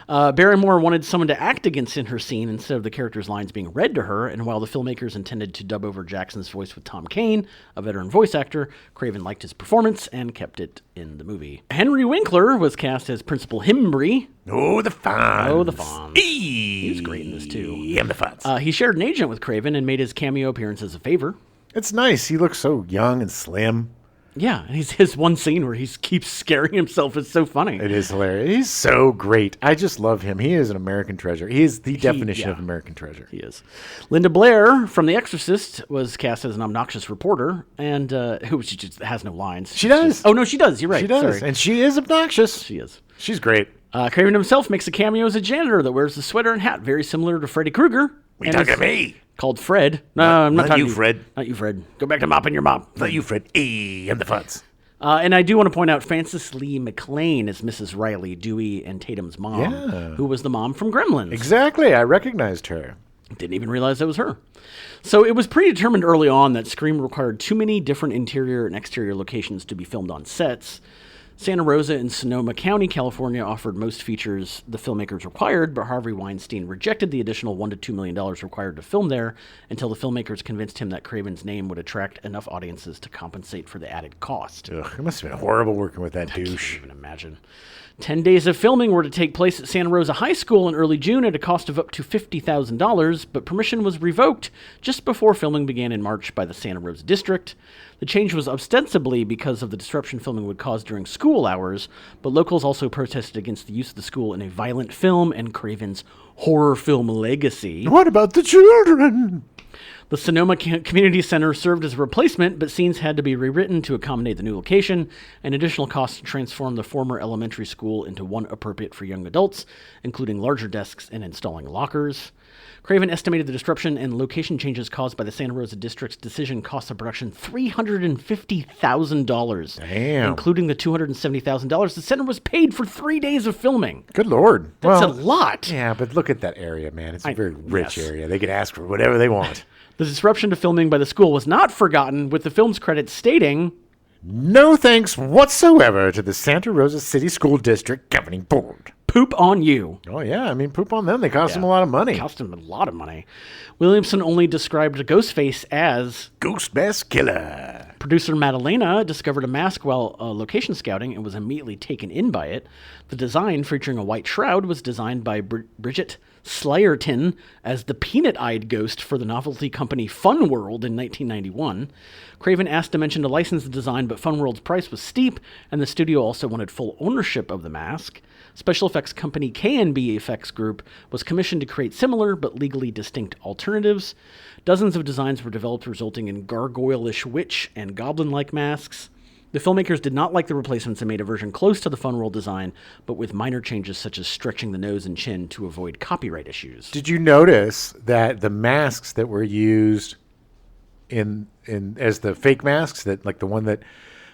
Barrymore wanted someone to act against in her scene instead of the character's lines being read to her, and while the filmmakers intended to dub over Jackson's voice with Tom Kane, a veteran voice actor, Craven liked his performance and kept it in the movie. Henry Winkler was cast as Principal Himbry. Oh, the Fonz. Oh, the Fonz. He was great in this, too. I'm the Fonz. He shared an agent with Craven and made his cameo appearance as a favor. It's nice. He looks so young and slim. Yeah, and his one scene where he keeps scaring himself is so funny. It is hilarious. He's so great. I just love him. He is an American treasure. He is the definition of American treasure. He is. Linda Blair from The Exorcist was cast as an obnoxious reporter, and who she just has no lines. She does. Oh, no, she does. You're right. She does. Sorry. And she is obnoxious. She is. She's great. Craven himself makes a cameo as a janitor that wears the sweater and hat, very similar to Freddy Krueger. We talking to me? Called Fred. No, I'm not not talking you, to you, Fred. Not you, Fred. Go back to mopping your mop. Not you, Fred. I'm the Fonz. And I do want to point out Frances Lee McLean as Mrs. Riley, Dewey and Tatum's mom, who was the mom from Gremlins. Exactly. I recognized her. Didn't even realize that was her. So it was predetermined early on that Scream required too many different interior and exterior locations to be filmed on sets. Santa Rosa and Sonoma County, California, offered most features the filmmakers required, but Harvey Weinstein rejected the additional $1 to $2 million required to film there until the filmmakers convinced him that Craven's name would attract enough audiences to compensate for the added cost. Ugh, it must have been horrible working with that douche. I can't even imagine. 10 days of filming were to take place at Santa Rosa High School in early June at a cost of up to $50,000, but permission was revoked just before filming began in March by the Santa Rosa District. The change was ostensibly because of the disruption filming would cause during school hours, but locals also protested against the use of the school in a violent film and Craven's horror film legacy. What about the children? The Sonoma Community Center served as a replacement, but scenes had to be rewritten to accommodate the new location, and additional costs to transform the former elementary school into one appropriate for young adults, including larger desks and installing lockers. Craven estimated the disruption and location changes caused by the Santa Rosa District's decision cost the production $350,000. Damn. Including the $270,000 the center was paid for 3 days of filming. Good Lord. That's a lot. Yeah, but look at that area, man. It's a very rich area. They can ask for whatever they want. The disruption to filming by the school was not forgotten, with the film's credits stating, "No thanks whatsoever to the Santa Rosa City School District Governing Board." "Poop on you." Oh, yeah. I mean, poop on them. They cost them a lot of money. Cost him a lot of money. Williamson only described Ghostface as Ghost Mask Killer. Producer Madalena discovered a mask while location scouting and was immediately taken in by it. The design, featuring a white shroud, was designed by Bridget Slayerton as the peanut-eyed ghost for the novelty company Fun World in 1991. Craven asked Dimension to license the design, but Fun World's price was steep, and the studio also wanted full ownership of the mask. Special effects company K&B Effects Group was commissioned to create similar but legally distinct alternatives. Dozens of designs were developed, resulting in gargoyle-ish witch and goblin-like masks. The filmmakers did not like the replacements and made a version close to the Fun World design, but with minor changes such as stretching the nose and chin to avoid copyright issues. Did you notice that the masks that were used in as the fake masks, that like the one that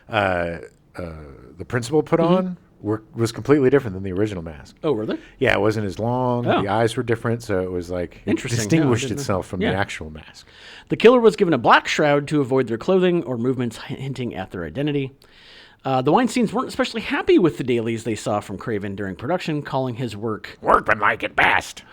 the principal put on, was completely different than the original mask? Oh, were they? Yeah, it wasn't as long. Oh. The eyes were different, so it was like it Interesting. distinguished No, I didn't itself from know. the Yeah. actual mask. The killer was given a black shroud to avoid their clothing or movements hinting at their identity. The Weinsteins weren't especially happy with the dailies they saw from Craven during production, calling his work Workmanlike at best.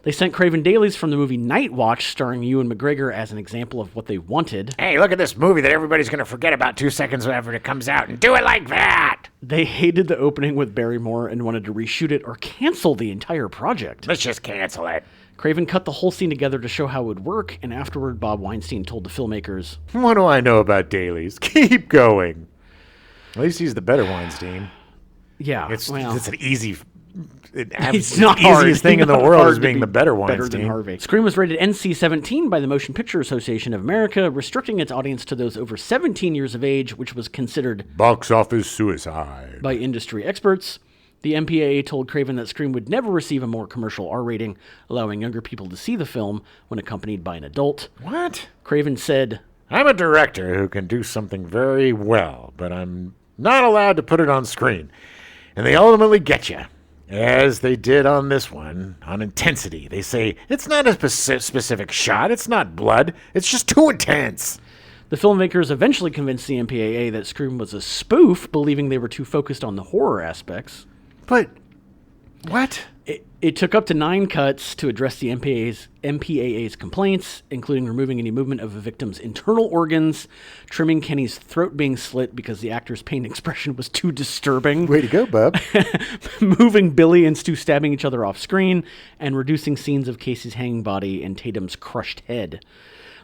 They sent Craven dailies from the movie Night Watch, starring Ewan McGregor, as an example of what they wanted. Hey, look at this movie that everybody's going to forget about 2 seconds whenever it comes out, and do it like that. They hated the opening with Barrymore and wanted to reshoot it or cancel the entire project. Let's just cancel it. Craven cut the whole scene together to show how it would work, and afterward, Bob Weinstein told the filmmakers, What do I know about dailies? Keep going. At least he's the better Weinstein. yeah, It's well, an easy... it's not the hard. easiest thing in the Not world hard is to being be the better better Weinstein. than Harvey. Scream was rated NC-17 by the Motion Picture Association of America, restricting its audience to those over 17 years of age, which was considered Box office suicide. by industry experts. The MPAA told Craven that Scream would never receive a more commercial R rating, allowing younger people to see the film when accompanied by an adult. What? Craven said, I'm a director who can do something very well, but I'm not allowed to put it on screen. And they ultimately get you. As they did on this one, on intensity. They say, it's not a specific shot, it's not blood, it's just too intense. the filmmakers eventually convinced the MPAA that Scream was a spoof, believing they were too focused on the horror aspects. But, what? It took up to 9 cuts to address the MPAA's complaints, including removing any movement of a victim's internal organs, trimming Kenny's throat being slit because the actor's pain expression was too disturbing, Way to go, bub. moving Billy and Stu stabbing each other off screen, and reducing scenes of Casey's hanging body and Tatum's crushed head.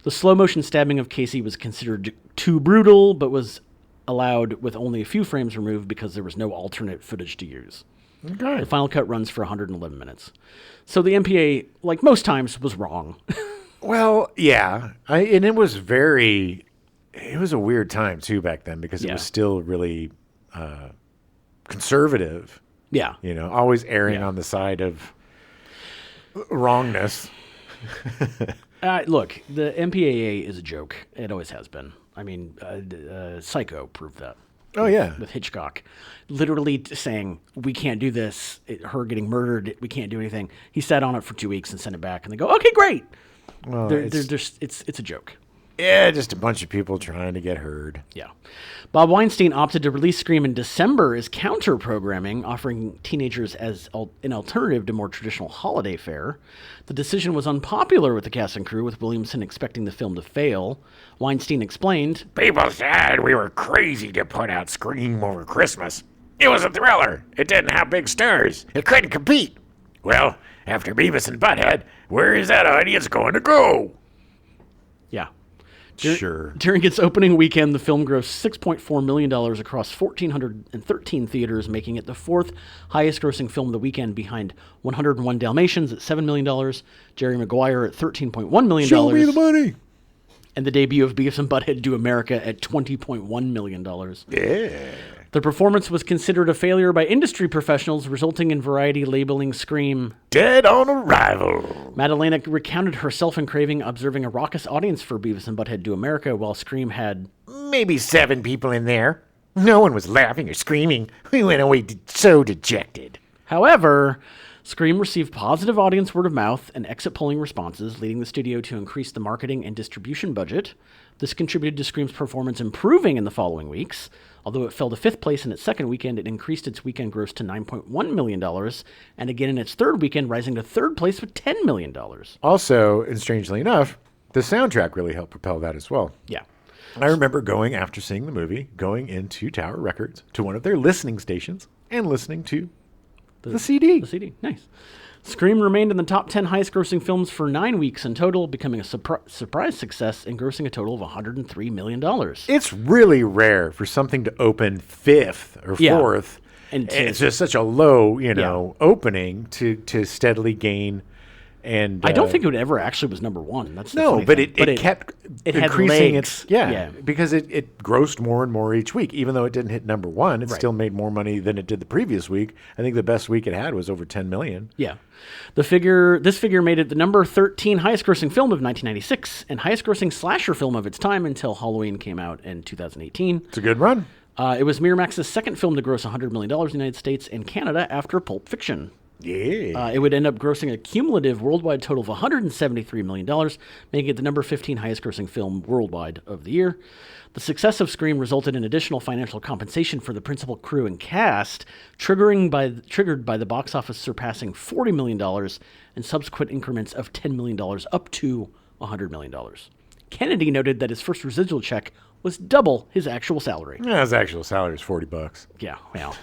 The slow-motion stabbing of Casey was considered too brutal, but was allowed with only a few frames removed because there was no alternate footage to use. Okay. The final cut runs for 111 minutes. So the MPA, like most times, was wrong. Well, yeah. And it was it was a weird time, too, back then, because it Yeah. was still really conservative, Yeah. you know, always erring Yeah. on the side of wrongness. Look, the MPAA is a joke. It always has been. I mean, Psycho proved that. Oh, yeah. With Hitchcock. Literally saying, we can't do this. Her getting murdered, we can't do anything. He sat on it for 2 weeks and sent it back, and they go, okay, great. Well, It's a joke. Yeah, just a bunch of people trying to get heard. Yeah. Bob Weinstein opted to release Scream in December as counter-programming, offering teenagers as an alternative to more traditional holiday fare. The decision was unpopular with the cast and crew, with Williamson expecting the film to fail. Weinstein explained, People said we were crazy to put out Scream over Christmas. It was a thriller. It didn't have big stars. It couldn't compete. Well, after Beavis and Butthead, where is that audience going to go? yeah. Sure. During its opening weekend, the film grossed $6.4 million across 1,413 theaters, making it the fourth highest-grossing film of the weekend behind 101 Dalmatians at $7 million, Jerry Maguire at $13.1 million, Show me the money. and the debut of Beavis and Butthead Do America at $20.1 million. Yeah. The performance was considered a failure by industry professionals, resulting in Variety labeling Scream Dead on arrival. Madalena recounted herself and Craven observing a raucous audience for Beavis and Butthead Do America, while Scream had Maybe 7 people in there. No one was laughing or screaming. We went away so dejected. However, Scream received positive audience word of mouth and exit polling responses, leading the studio to increase the marketing and distribution budget. This contributed to Scream's performance improving in the following weeks. Although it fell to 5th place in its second weekend, it increased its weekend gross to $9.1 million, and again in its third weekend, rising to 3rd place with $10 million. Also, and strangely enough, the soundtrack really helped propel that as well. Yeah. I remember going, after seeing the movie, going into Tower Records to one of their listening stations and listening to the CD. The CD, nice. Scream remained in the top 10 highest-grossing films for 9 weeks in total, becoming a surprise success and grossing a total of $103 million. It's really rare for something to open 5th or 4th. And it's just such a low, opening to steadily gain. And I don't think it ever actually was number one. That's the no, funny but thing. it kept it had increasing legs. its because it grossed more and more each week. Even though it didn't hit number one, it Right. still made more money than it did the previous week. I think the best week it had was over 10 million. Yeah. This figure made it the number 13 highest-grossing film of 1996 and highest-grossing slasher film of its time until Halloween came out in 2018. It's a good run. It was Miramax's second film to gross $100 million in the United States and Canada after Pulp Fiction. Yeah. It would end up grossing a cumulative worldwide total of $173 million, making it the number 15 highest-grossing film worldwide of the year. The success of Scream resulted in additional financial compensation for the principal crew and cast, triggered by the box office surpassing $40 million and subsequent increments of $10 million up to $100 million. Kennedy noted that his first residual check was double his actual salary. Yeah, his actual salary is $40. Yeah, well.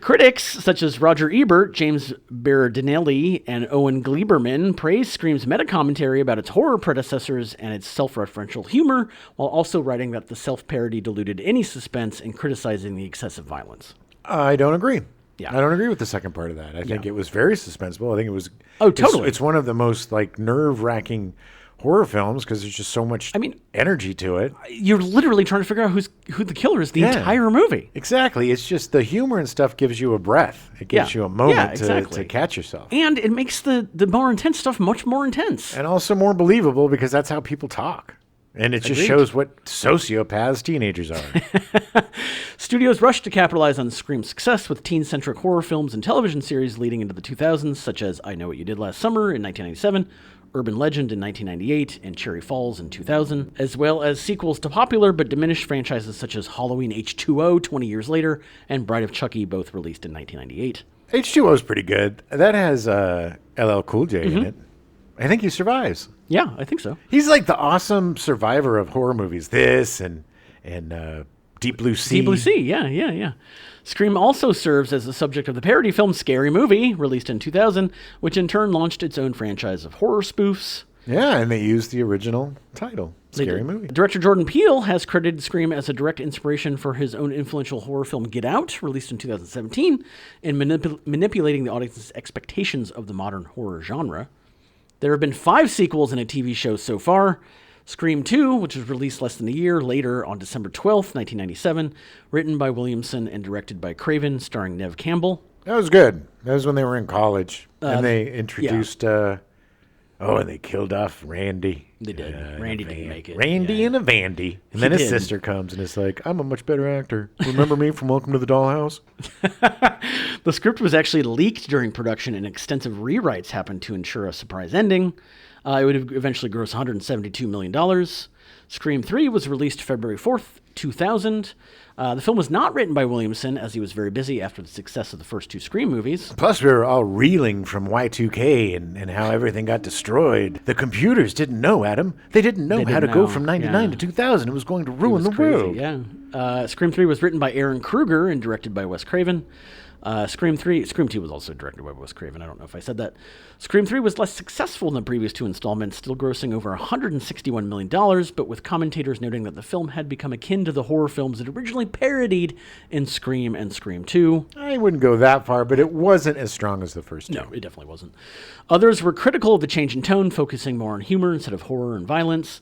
Critics such as Roger Ebert, James Berardinelli, and Owen Gleiberman praised Scream's meta-commentary about its horror predecessors and its self-referential humor, while also writing that the self-parody diluted any suspense and criticizing the excessive violence. I don't agree. Yeah. I don't agree with the second part of that. I think it was very suspenseful. I think it was. Oh, totally. It's one of the most nerve-wracking horror films because there's just so much energy to it. You're literally trying to figure out who the killer is the entire movie. Exactly. It's just the humor and stuff gives you a breath. It gives you a moment to catch yourself. And it makes the more intense stuff much more intense. And also more believable because that's how people talk. And it just shows what sociopaths teenagers are. Studios rushed to capitalize on Scream's success with teen-centric horror films and television series leading into the 2000s, such as I Know What You Did Last Summer in 1997, Urban Legend in 1998, and Cherry Falls in 2000, as well as sequels to popular but diminished franchises such as Halloween H2O 20 years later and Bride of Chucky, both released in 1998. H2O is pretty good. That has LL Cool J in it. I think he survives. Yeah, I think so. He's like the awesome survivor of horror movies. This and Deep Blue Sea. Deep Blue Sea, yeah. Scream also serves as the subject of the parody film Scary Movie, released in 2000, which in turn launched its own franchise of horror spoofs. Yeah, and they used the original title, Scary Movie. Director Jordan Peele has credited Scream as a direct inspiration for his own influential horror film Get Out, released in 2017, in manipulating the audience's expectations of the modern horror genre. There have been 5 sequels and a TV show so far. Scream 2, which was released less than a year later on December 12th, 1997, written by Williamson and directed by Craven, starring Neve Campbell. That was good. That was when they were in college. And they introduced... and they killed off Randy. They did. Randy didn't make it. Randy and a Vandy. And then his sister comes and is like, I'm a much better actor. Remember me from Welcome to the Dollhouse? The script was actually leaked during production and extensive rewrites happened to ensure a surprise ending. It would eventually gross $172 million. Scream 3 was released February 4th, 2000. The film was not written by Williamson, as he was very busy after the success of the first two Scream movies. Plus, we were all reeling from Y2K and how everything got destroyed. The computers didn't know, Adam. They didn't know how to go from 99 to 2000. It was going to ruin the world. Yeah. Scream 3 was written by Aaron Kruger and directed by Wes Craven. Scream 2 was also directed by Wes Craven. I don't know if I said that. Scream 3 was less successful than the previous two installments, still grossing over $161 million, but with commentators noting that the film had become akin to the horror films it originally parodied in Scream and Scream 2. I wouldn't go that far, but it wasn't as strong as the first two. No, it definitely wasn't. Others were critical of the change in tone, focusing more on humor instead of horror and violence.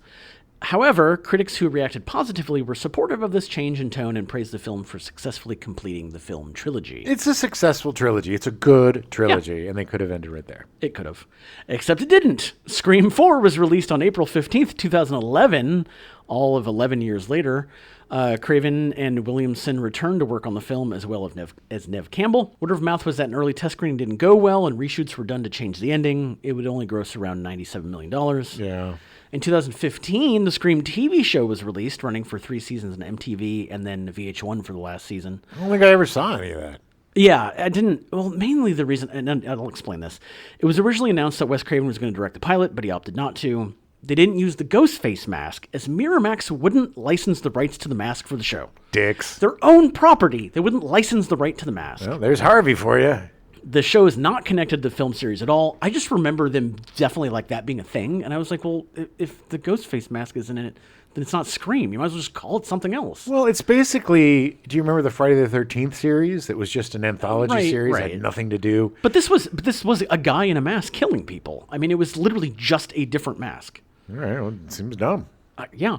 However, critics who reacted positively were supportive of this change in tone and praised the film for successfully completing the film trilogy. It's a successful trilogy. It's a good trilogy, and they could have ended right there. It could have. Except it didn't. Scream 4 was released on April 15th, 2011, all of 11 years later. Craven and Williamson returned to work on the film as well as Neve Campbell. Word of mouth was that an early test screening didn't go well and reshoots were done to change the ending. It would only gross around $97 million. Yeah. In 2015, the Scream TV show was released, running for 3 seasons on MTV and then VH1 for the last season. I don't think I ever saw any of that. Yeah, I didn't. Well, mainly the reason, and I'll explain this. It was originally announced that Wes Craven was going to direct the pilot, but he opted not to. They didn't use the Ghostface mask, as Miramax wouldn't license the rights to the mask for the show. Dicks. Their own property. They wouldn't license the right to the mask. Well, there's Harvey for you. The show is not connected to the film series at all. I just remember them definitely like that being a thing. And I was like, well, if the Ghostface mask isn't in it, then it's not Scream. You might as well just call it something else. Well, it's basically, do you remember the Friday the 13th series? It was just an anthology series. It had nothing to do. But this was a guy in a mask killing people. I mean, it was literally just a different mask. All right, well, it seems dumb. Yeah.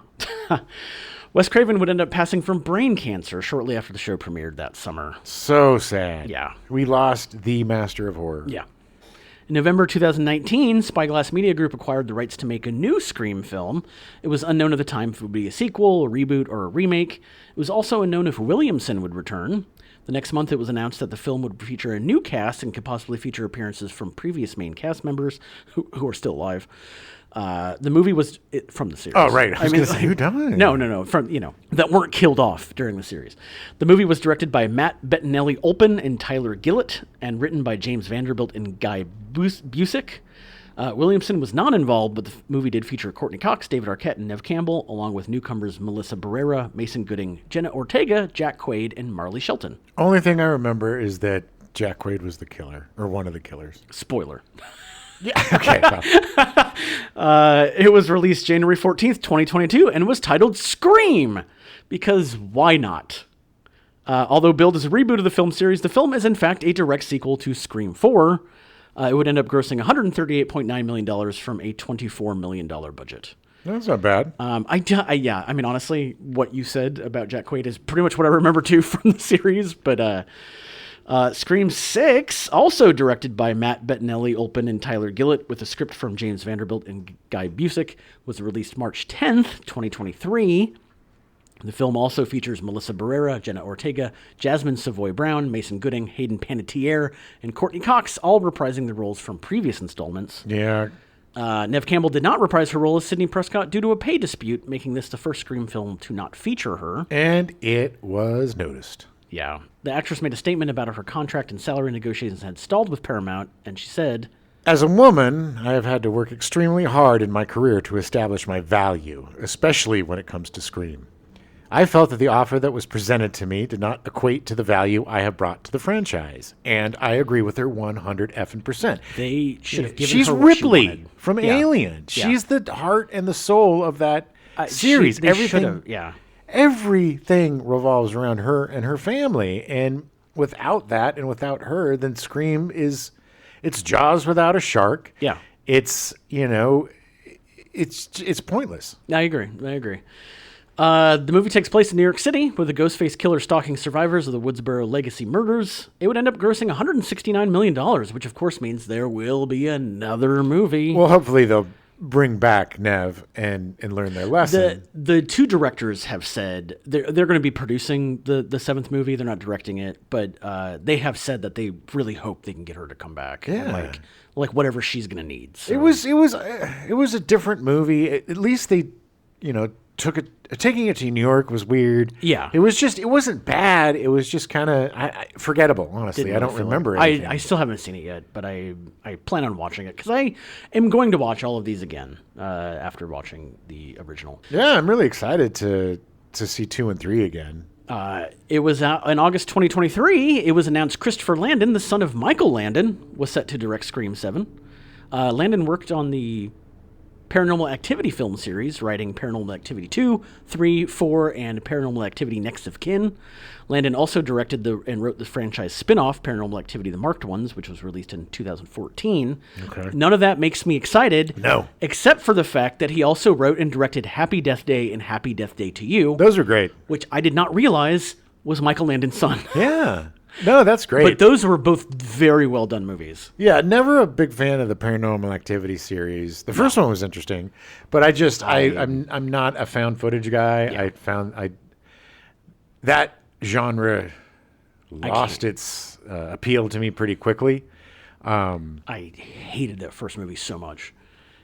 Wes Craven would end up passing from brain cancer shortly after the show premiered that summer. So sad. Yeah. We lost the master of horror. Yeah. In November 2019, Spyglass Media Group acquired the rights to make a new Scream film. It was unknown at the time if it would be a sequel, a reboot, or a remake. It was also unknown if Williamson would return. The next month, it was announced that the film would feature a new cast and could possibly feature appearances from previous main cast members who are still alive. The movie was from the series. Oh, right. I was going to say, who died? No. From, that weren't killed off during the series. The movie was directed by Matt Bettinelli-Olpin and Tyler Gillett and written by James Vanderbilt and Guy Busick. Williamson was not involved, but the movie did feature Courteney Cox, David Arquette, and Neve Campbell, along with newcomers Melissa Barrera, Mason Gooding, Jenna Ortega, Jack Quaid, and Marley Shelton. Only thing I remember is that Jack Quaid was the killer, or one of the killers. Spoiler. Yeah. Okay. It was released January 14th, 2022, and was titled Scream, because why not? Although billed as a reboot of the film series, the film is in fact a direct sequel to Scream 4. It would end up grossing $138.9 million from a $24 million budget. That's not bad. I mean, honestly, what you said about Jack Quaid is pretty much what I remember too from the series, but Scream 6, also directed by Matt Bettinelli-Olpin and Tyler Gillett, with a script from James Vanderbilt and Guy Busick, was released March 10th, 2023. The film also features Melissa Barrera, Jenna Ortega, Jasmine Savoy Brown, Mason Gooding, Hayden Panettiere, and Courteney Cox, all reprising the roles from previous installments. Yeah. Neve Campbell did not reprise her role as Sidney Prescott due to a pay dispute, making this the first Scream film to not feature her. And it was noticed. Yeah. The actress made a statement about her contract and salary negotiations had stalled with Paramount, and she said, "As a woman, I have had to work extremely hard in my career to establish my value, especially when it comes to Scream. I felt that the offer that was presented to me did not equate to the value I have brought to the franchise, and I agree with her 100%. They should have given She's her what Ripley she wanted. from Yeah. Alien. Yeah. She's the heart and the soul of that series. Everything revolves around her and her family, and without that and without her, then Scream it's Jaws without a shark. Yeah. It's it's pointless. I agree. The movie takes place in New York City, with a Ghostface killer stalking survivors of the Woodsboro Legacy murders. It would end up grossing $169 million, which of course means there will be another movie. Well, hopefully they'll bring back Neve and learn their lesson. The two directors have said they're going to be producing the seventh movie. They're not directing it, but they have said that they really hope they can get her to come back. Yeah. And like whatever she's going to need. So. It was a different movie. At least they, taking it to New York was weird. Yeah. It wasn't bad. It was just kind of forgettable, honestly. I don't remember it. I still haven't seen it yet, but I plan on watching it because I am going to watch all of these again after watching the original. Yeah, I'm really excited to see 2 and 3 again. It was out in August 2023. It was announced Christopher Landon, the son of Michael Landon, was set to direct Scream 7. Landon worked on the Paranormal Activity film series, writing Paranormal Activity 2, 3, 4, and Paranormal Activity Next of Kin. Landon also directed and wrote the franchise spin-off, Paranormal Activity The Marked Ones, which was released in 2014. Okay. None of that makes me excited. No. Except for the fact that he also wrote and directed Happy Death Day and Happy Death Day to You. Those are great. Which I did not realize was Michael Landon's son. Yeah. No, that's great. But those were both very well done movies. Yeah, never a big fan of the Paranormal Activity series. The first one was interesting, but I'm not a found footage guy. Yeah. That genre lost its appeal to me pretty quickly. I hated that first movie so much.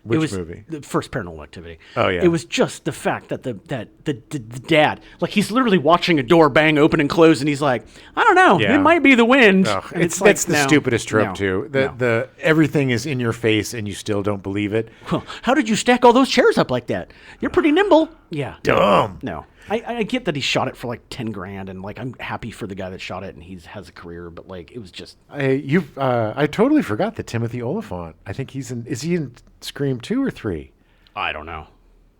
Which movie? The first Paranormal Activity. Oh, yeah. It was just the fact that the dad, like he's literally watching a door bang open and close, and he's like, I don't know, Yeah. it might be the wind. Ugh, And that's like, the no, stupidest trope no, too. no. The everything is in your face and you still don't believe it. Well, how did you stack all those chairs up like that? You're pretty nimble. Yeah. Dumb. No. I get that he shot it for like $10,000, and like I'm happy for the guy that shot it, and he has a career, but like it was just I totally forgot that Timothy Olyphant. I think is he in Scream 2 or 3? I don't know.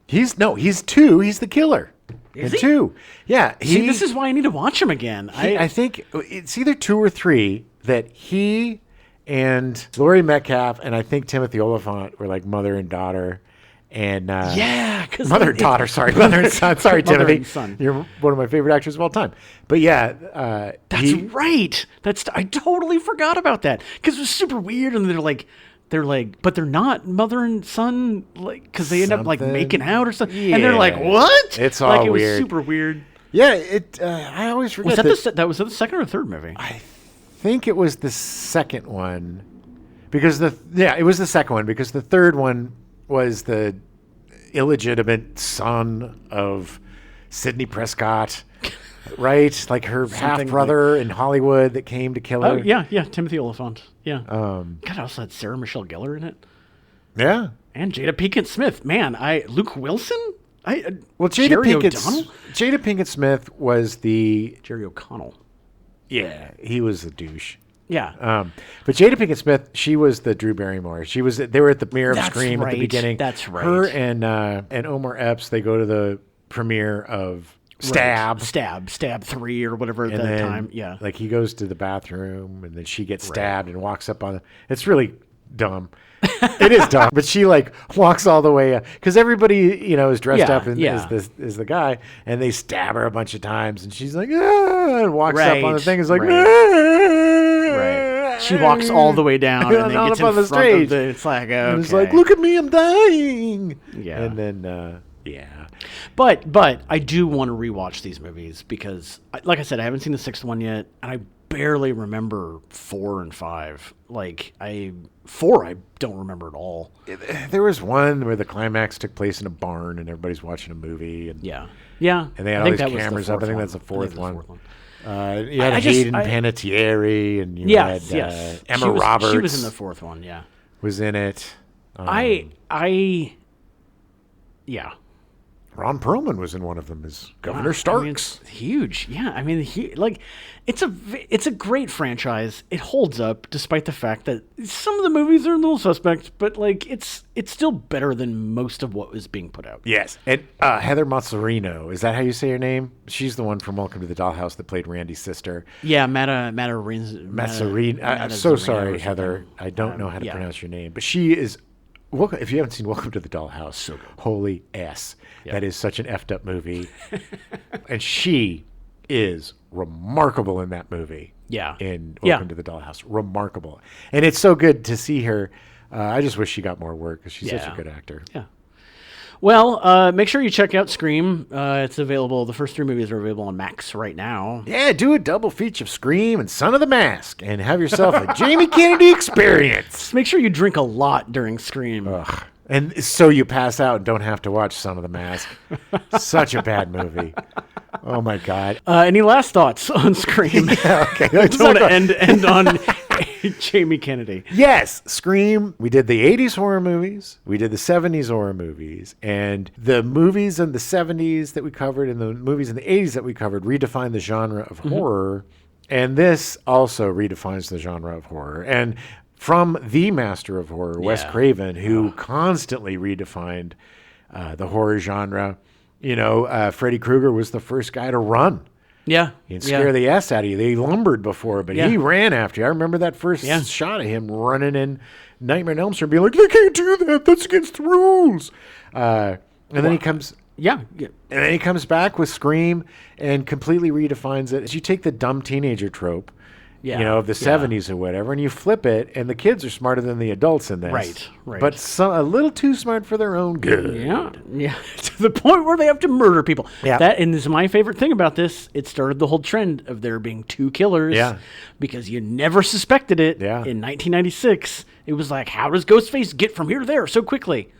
He's 2. He's the killer. Is in he? 2. Yeah. See, this is why I need to watch him again. I think it's either 2 or 3 that he and Laurie Metcalf and I think Timothy Oliphant were like mother and daughter. And because mother and daughter, sorry, mother and son. Sorry, Mother Timothy. and son. You're one of my favorite actors of all time. But yeah, that's right. I totally forgot about that because it was super weird, and they're like, but they're not mother and son, like because they end up like making out or something, and they're like, what? It's all like, it weird. was super weird. Yeah, I always forget. Was that the second or third movie? I think it was the second one, because it was the second one because the third one was the illegitimate son of Sidney Prescott, right? Like her half brother in Hollywood that came to kill her. Oh yeah, Timothy Olyphant. Yeah. God, I also had Sarah Michelle Gellar in it. Yeah. And Jada Pinkett Smith. Man, Luke Wilson. Jada Pinkett Smith was the Jerry O'Connell. Yeah, he was a douche. Yeah. But Jada Pinkett Smith, she was the Drew Barrymore. They were at the premiere of Scream at the beginning. That's right. Her and Omar Epps, they go to the premiere of Stab. Right. Stab 3 or whatever at that time. Yeah. Like he goes to the bathroom and then she gets stabbed and walks up on it's really dumb. It is dumb, but she like walks all the way because everybody is dressed up as the guy, and they stab her a bunch of times, and she's like and walks up on the thing. Is like right. She walks all the way down and then gets in front of the. It's like okay. And it's like, look at me, I'm dying. Yeah, and then yeah. But I do want to rewatch these movies because, like I said, I haven't seen the sixth one yet, and I barely remember 4 and 5. Like 4, I don't remember at all. There was one where the climax took place in a barn and everybody's watching a movie. And yeah. And they had all these cameras up. I think that's the fourth one. You had Hayden Panettiere and you had Emma Roberts. She was in the fourth one. Yeah, was in it. Yeah. Ron Perlman was in one of them as Governor Starks. I mean, it's huge. Yeah, I mean, it's a great franchise. It holds up despite the fact that some of the movies are a little suspect, but like it's still better than most of what was being put out. Yes, and Heather Mazzarino, is that how you say her name? She's the one from Welcome to the Dollhouse that played Randy's sister. Yeah, Mazzarino. I'm so sorry, Heather. I don't know how to pronounce your name, but she is. If you haven't seen Welcome to the Dollhouse, so good. Holy ass. Yeah. That is such an effed up movie. And she is remarkable in that movie. Yeah. In Welcome to the Dollhouse. Remarkable. And it's so good to see her I just wish she got more work because she's such a Yeah. good actor. Yeah. Well, make sure you check out Scream. It's available. The first 3 movies are available on Max right now. Yeah, do a double feature of Scream and Son of the Mask and have yourself a Jamie Kennedy experience. Just make sure you drink a lot during Scream. Ugh. And so you pass out and don't have to watch Son of the Mask. Such a bad movie. Oh, my God. Any last thoughts on Scream? Yeah, okay. I don't want to end on Jamie Kennedy. Yes, Scream. We did the 80s horror movies. We did the 70s horror movies. And the movies in the 70s that we covered and the movies in the 80s that we covered redefined the genre of horror. And this also redefines the genre of horror. And from the master of horror, Wes Craven, who constantly redefined the horror genre. You know, Freddy Krueger was the first guy to run. Yeah. He'd scare the ass out of you. They lumbered before, but he ran after you. I remember that first shot of him running in Nightmare on Elm Street, being like, "They can't do that. That's against the rules." And then he comes, and then he comes back with Scream and completely redefines it. As you take the dumb teenager trope, you know, of the 70s or whatever, and you flip it, and the kids are smarter than the adults in this. Right. But a little too smart for their own good. Yeah. To the point where they have to murder people. Yeah. That, and this is my favorite thing about this. It started the whole trend of there being 2 killers. Yeah. Because you never suspected it. Yeah. In 1996, it was like, how does Ghostface get from here to there so quickly?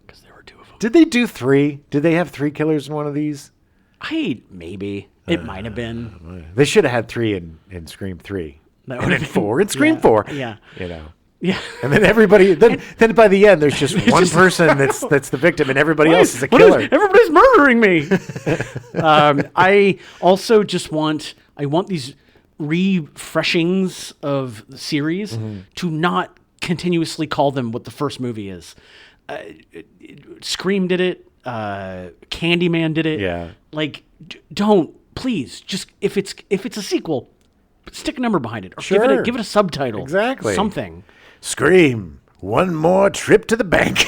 Because there were 2 of them. Did they do 3? Did they have 3 killers in one of these? Maybe. It might have been. They should have had 3 in Scream 3. That And would then have 4 in Scream 4. Yeah. You know. Yeah. And then everybody, then by the end, there's just one person that's the victim, and everybody else is a killer. Everybody's murdering me. I also just want these refreshings of the series to not continuously call them what the first movie is. Scream did it. Candyman did it. Yeah. Like, don't, please, just if it's a sequel, stick a number behind it, or Sure. give it a subtitle. Exactly. Something. Scream, one more trip to the bank.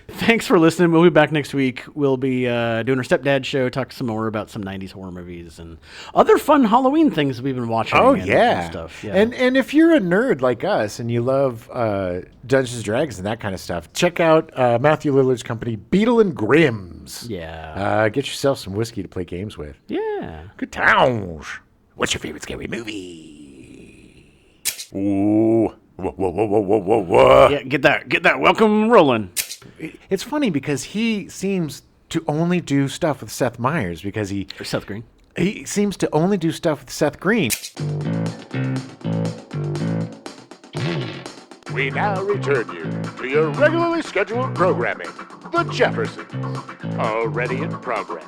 Thanks for listening. We'll be back next week. We'll be doing our stepdad show, talk some more about some 90s horror movies and other fun Halloween things we've been watching. Oh, and yeah. stuff. Yeah. And if you're a nerd like us and you love Dungeons and Dragons and that kind of stuff, check out Matthew Lillard's company, Beetle and Grimm's. Yeah. Get yourself some whiskey to play games with. Yeah. Good times. What's your favorite scary movie? Ooh. Whoa. Yeah, get that welcome rolling. It's funny because he seems to only do stuff with Seth Meyers because Or Seth Green. he seems to only do stuff with Seth Green. We now return you to your regularly scheduled programming, The Jeffersons, already in progress.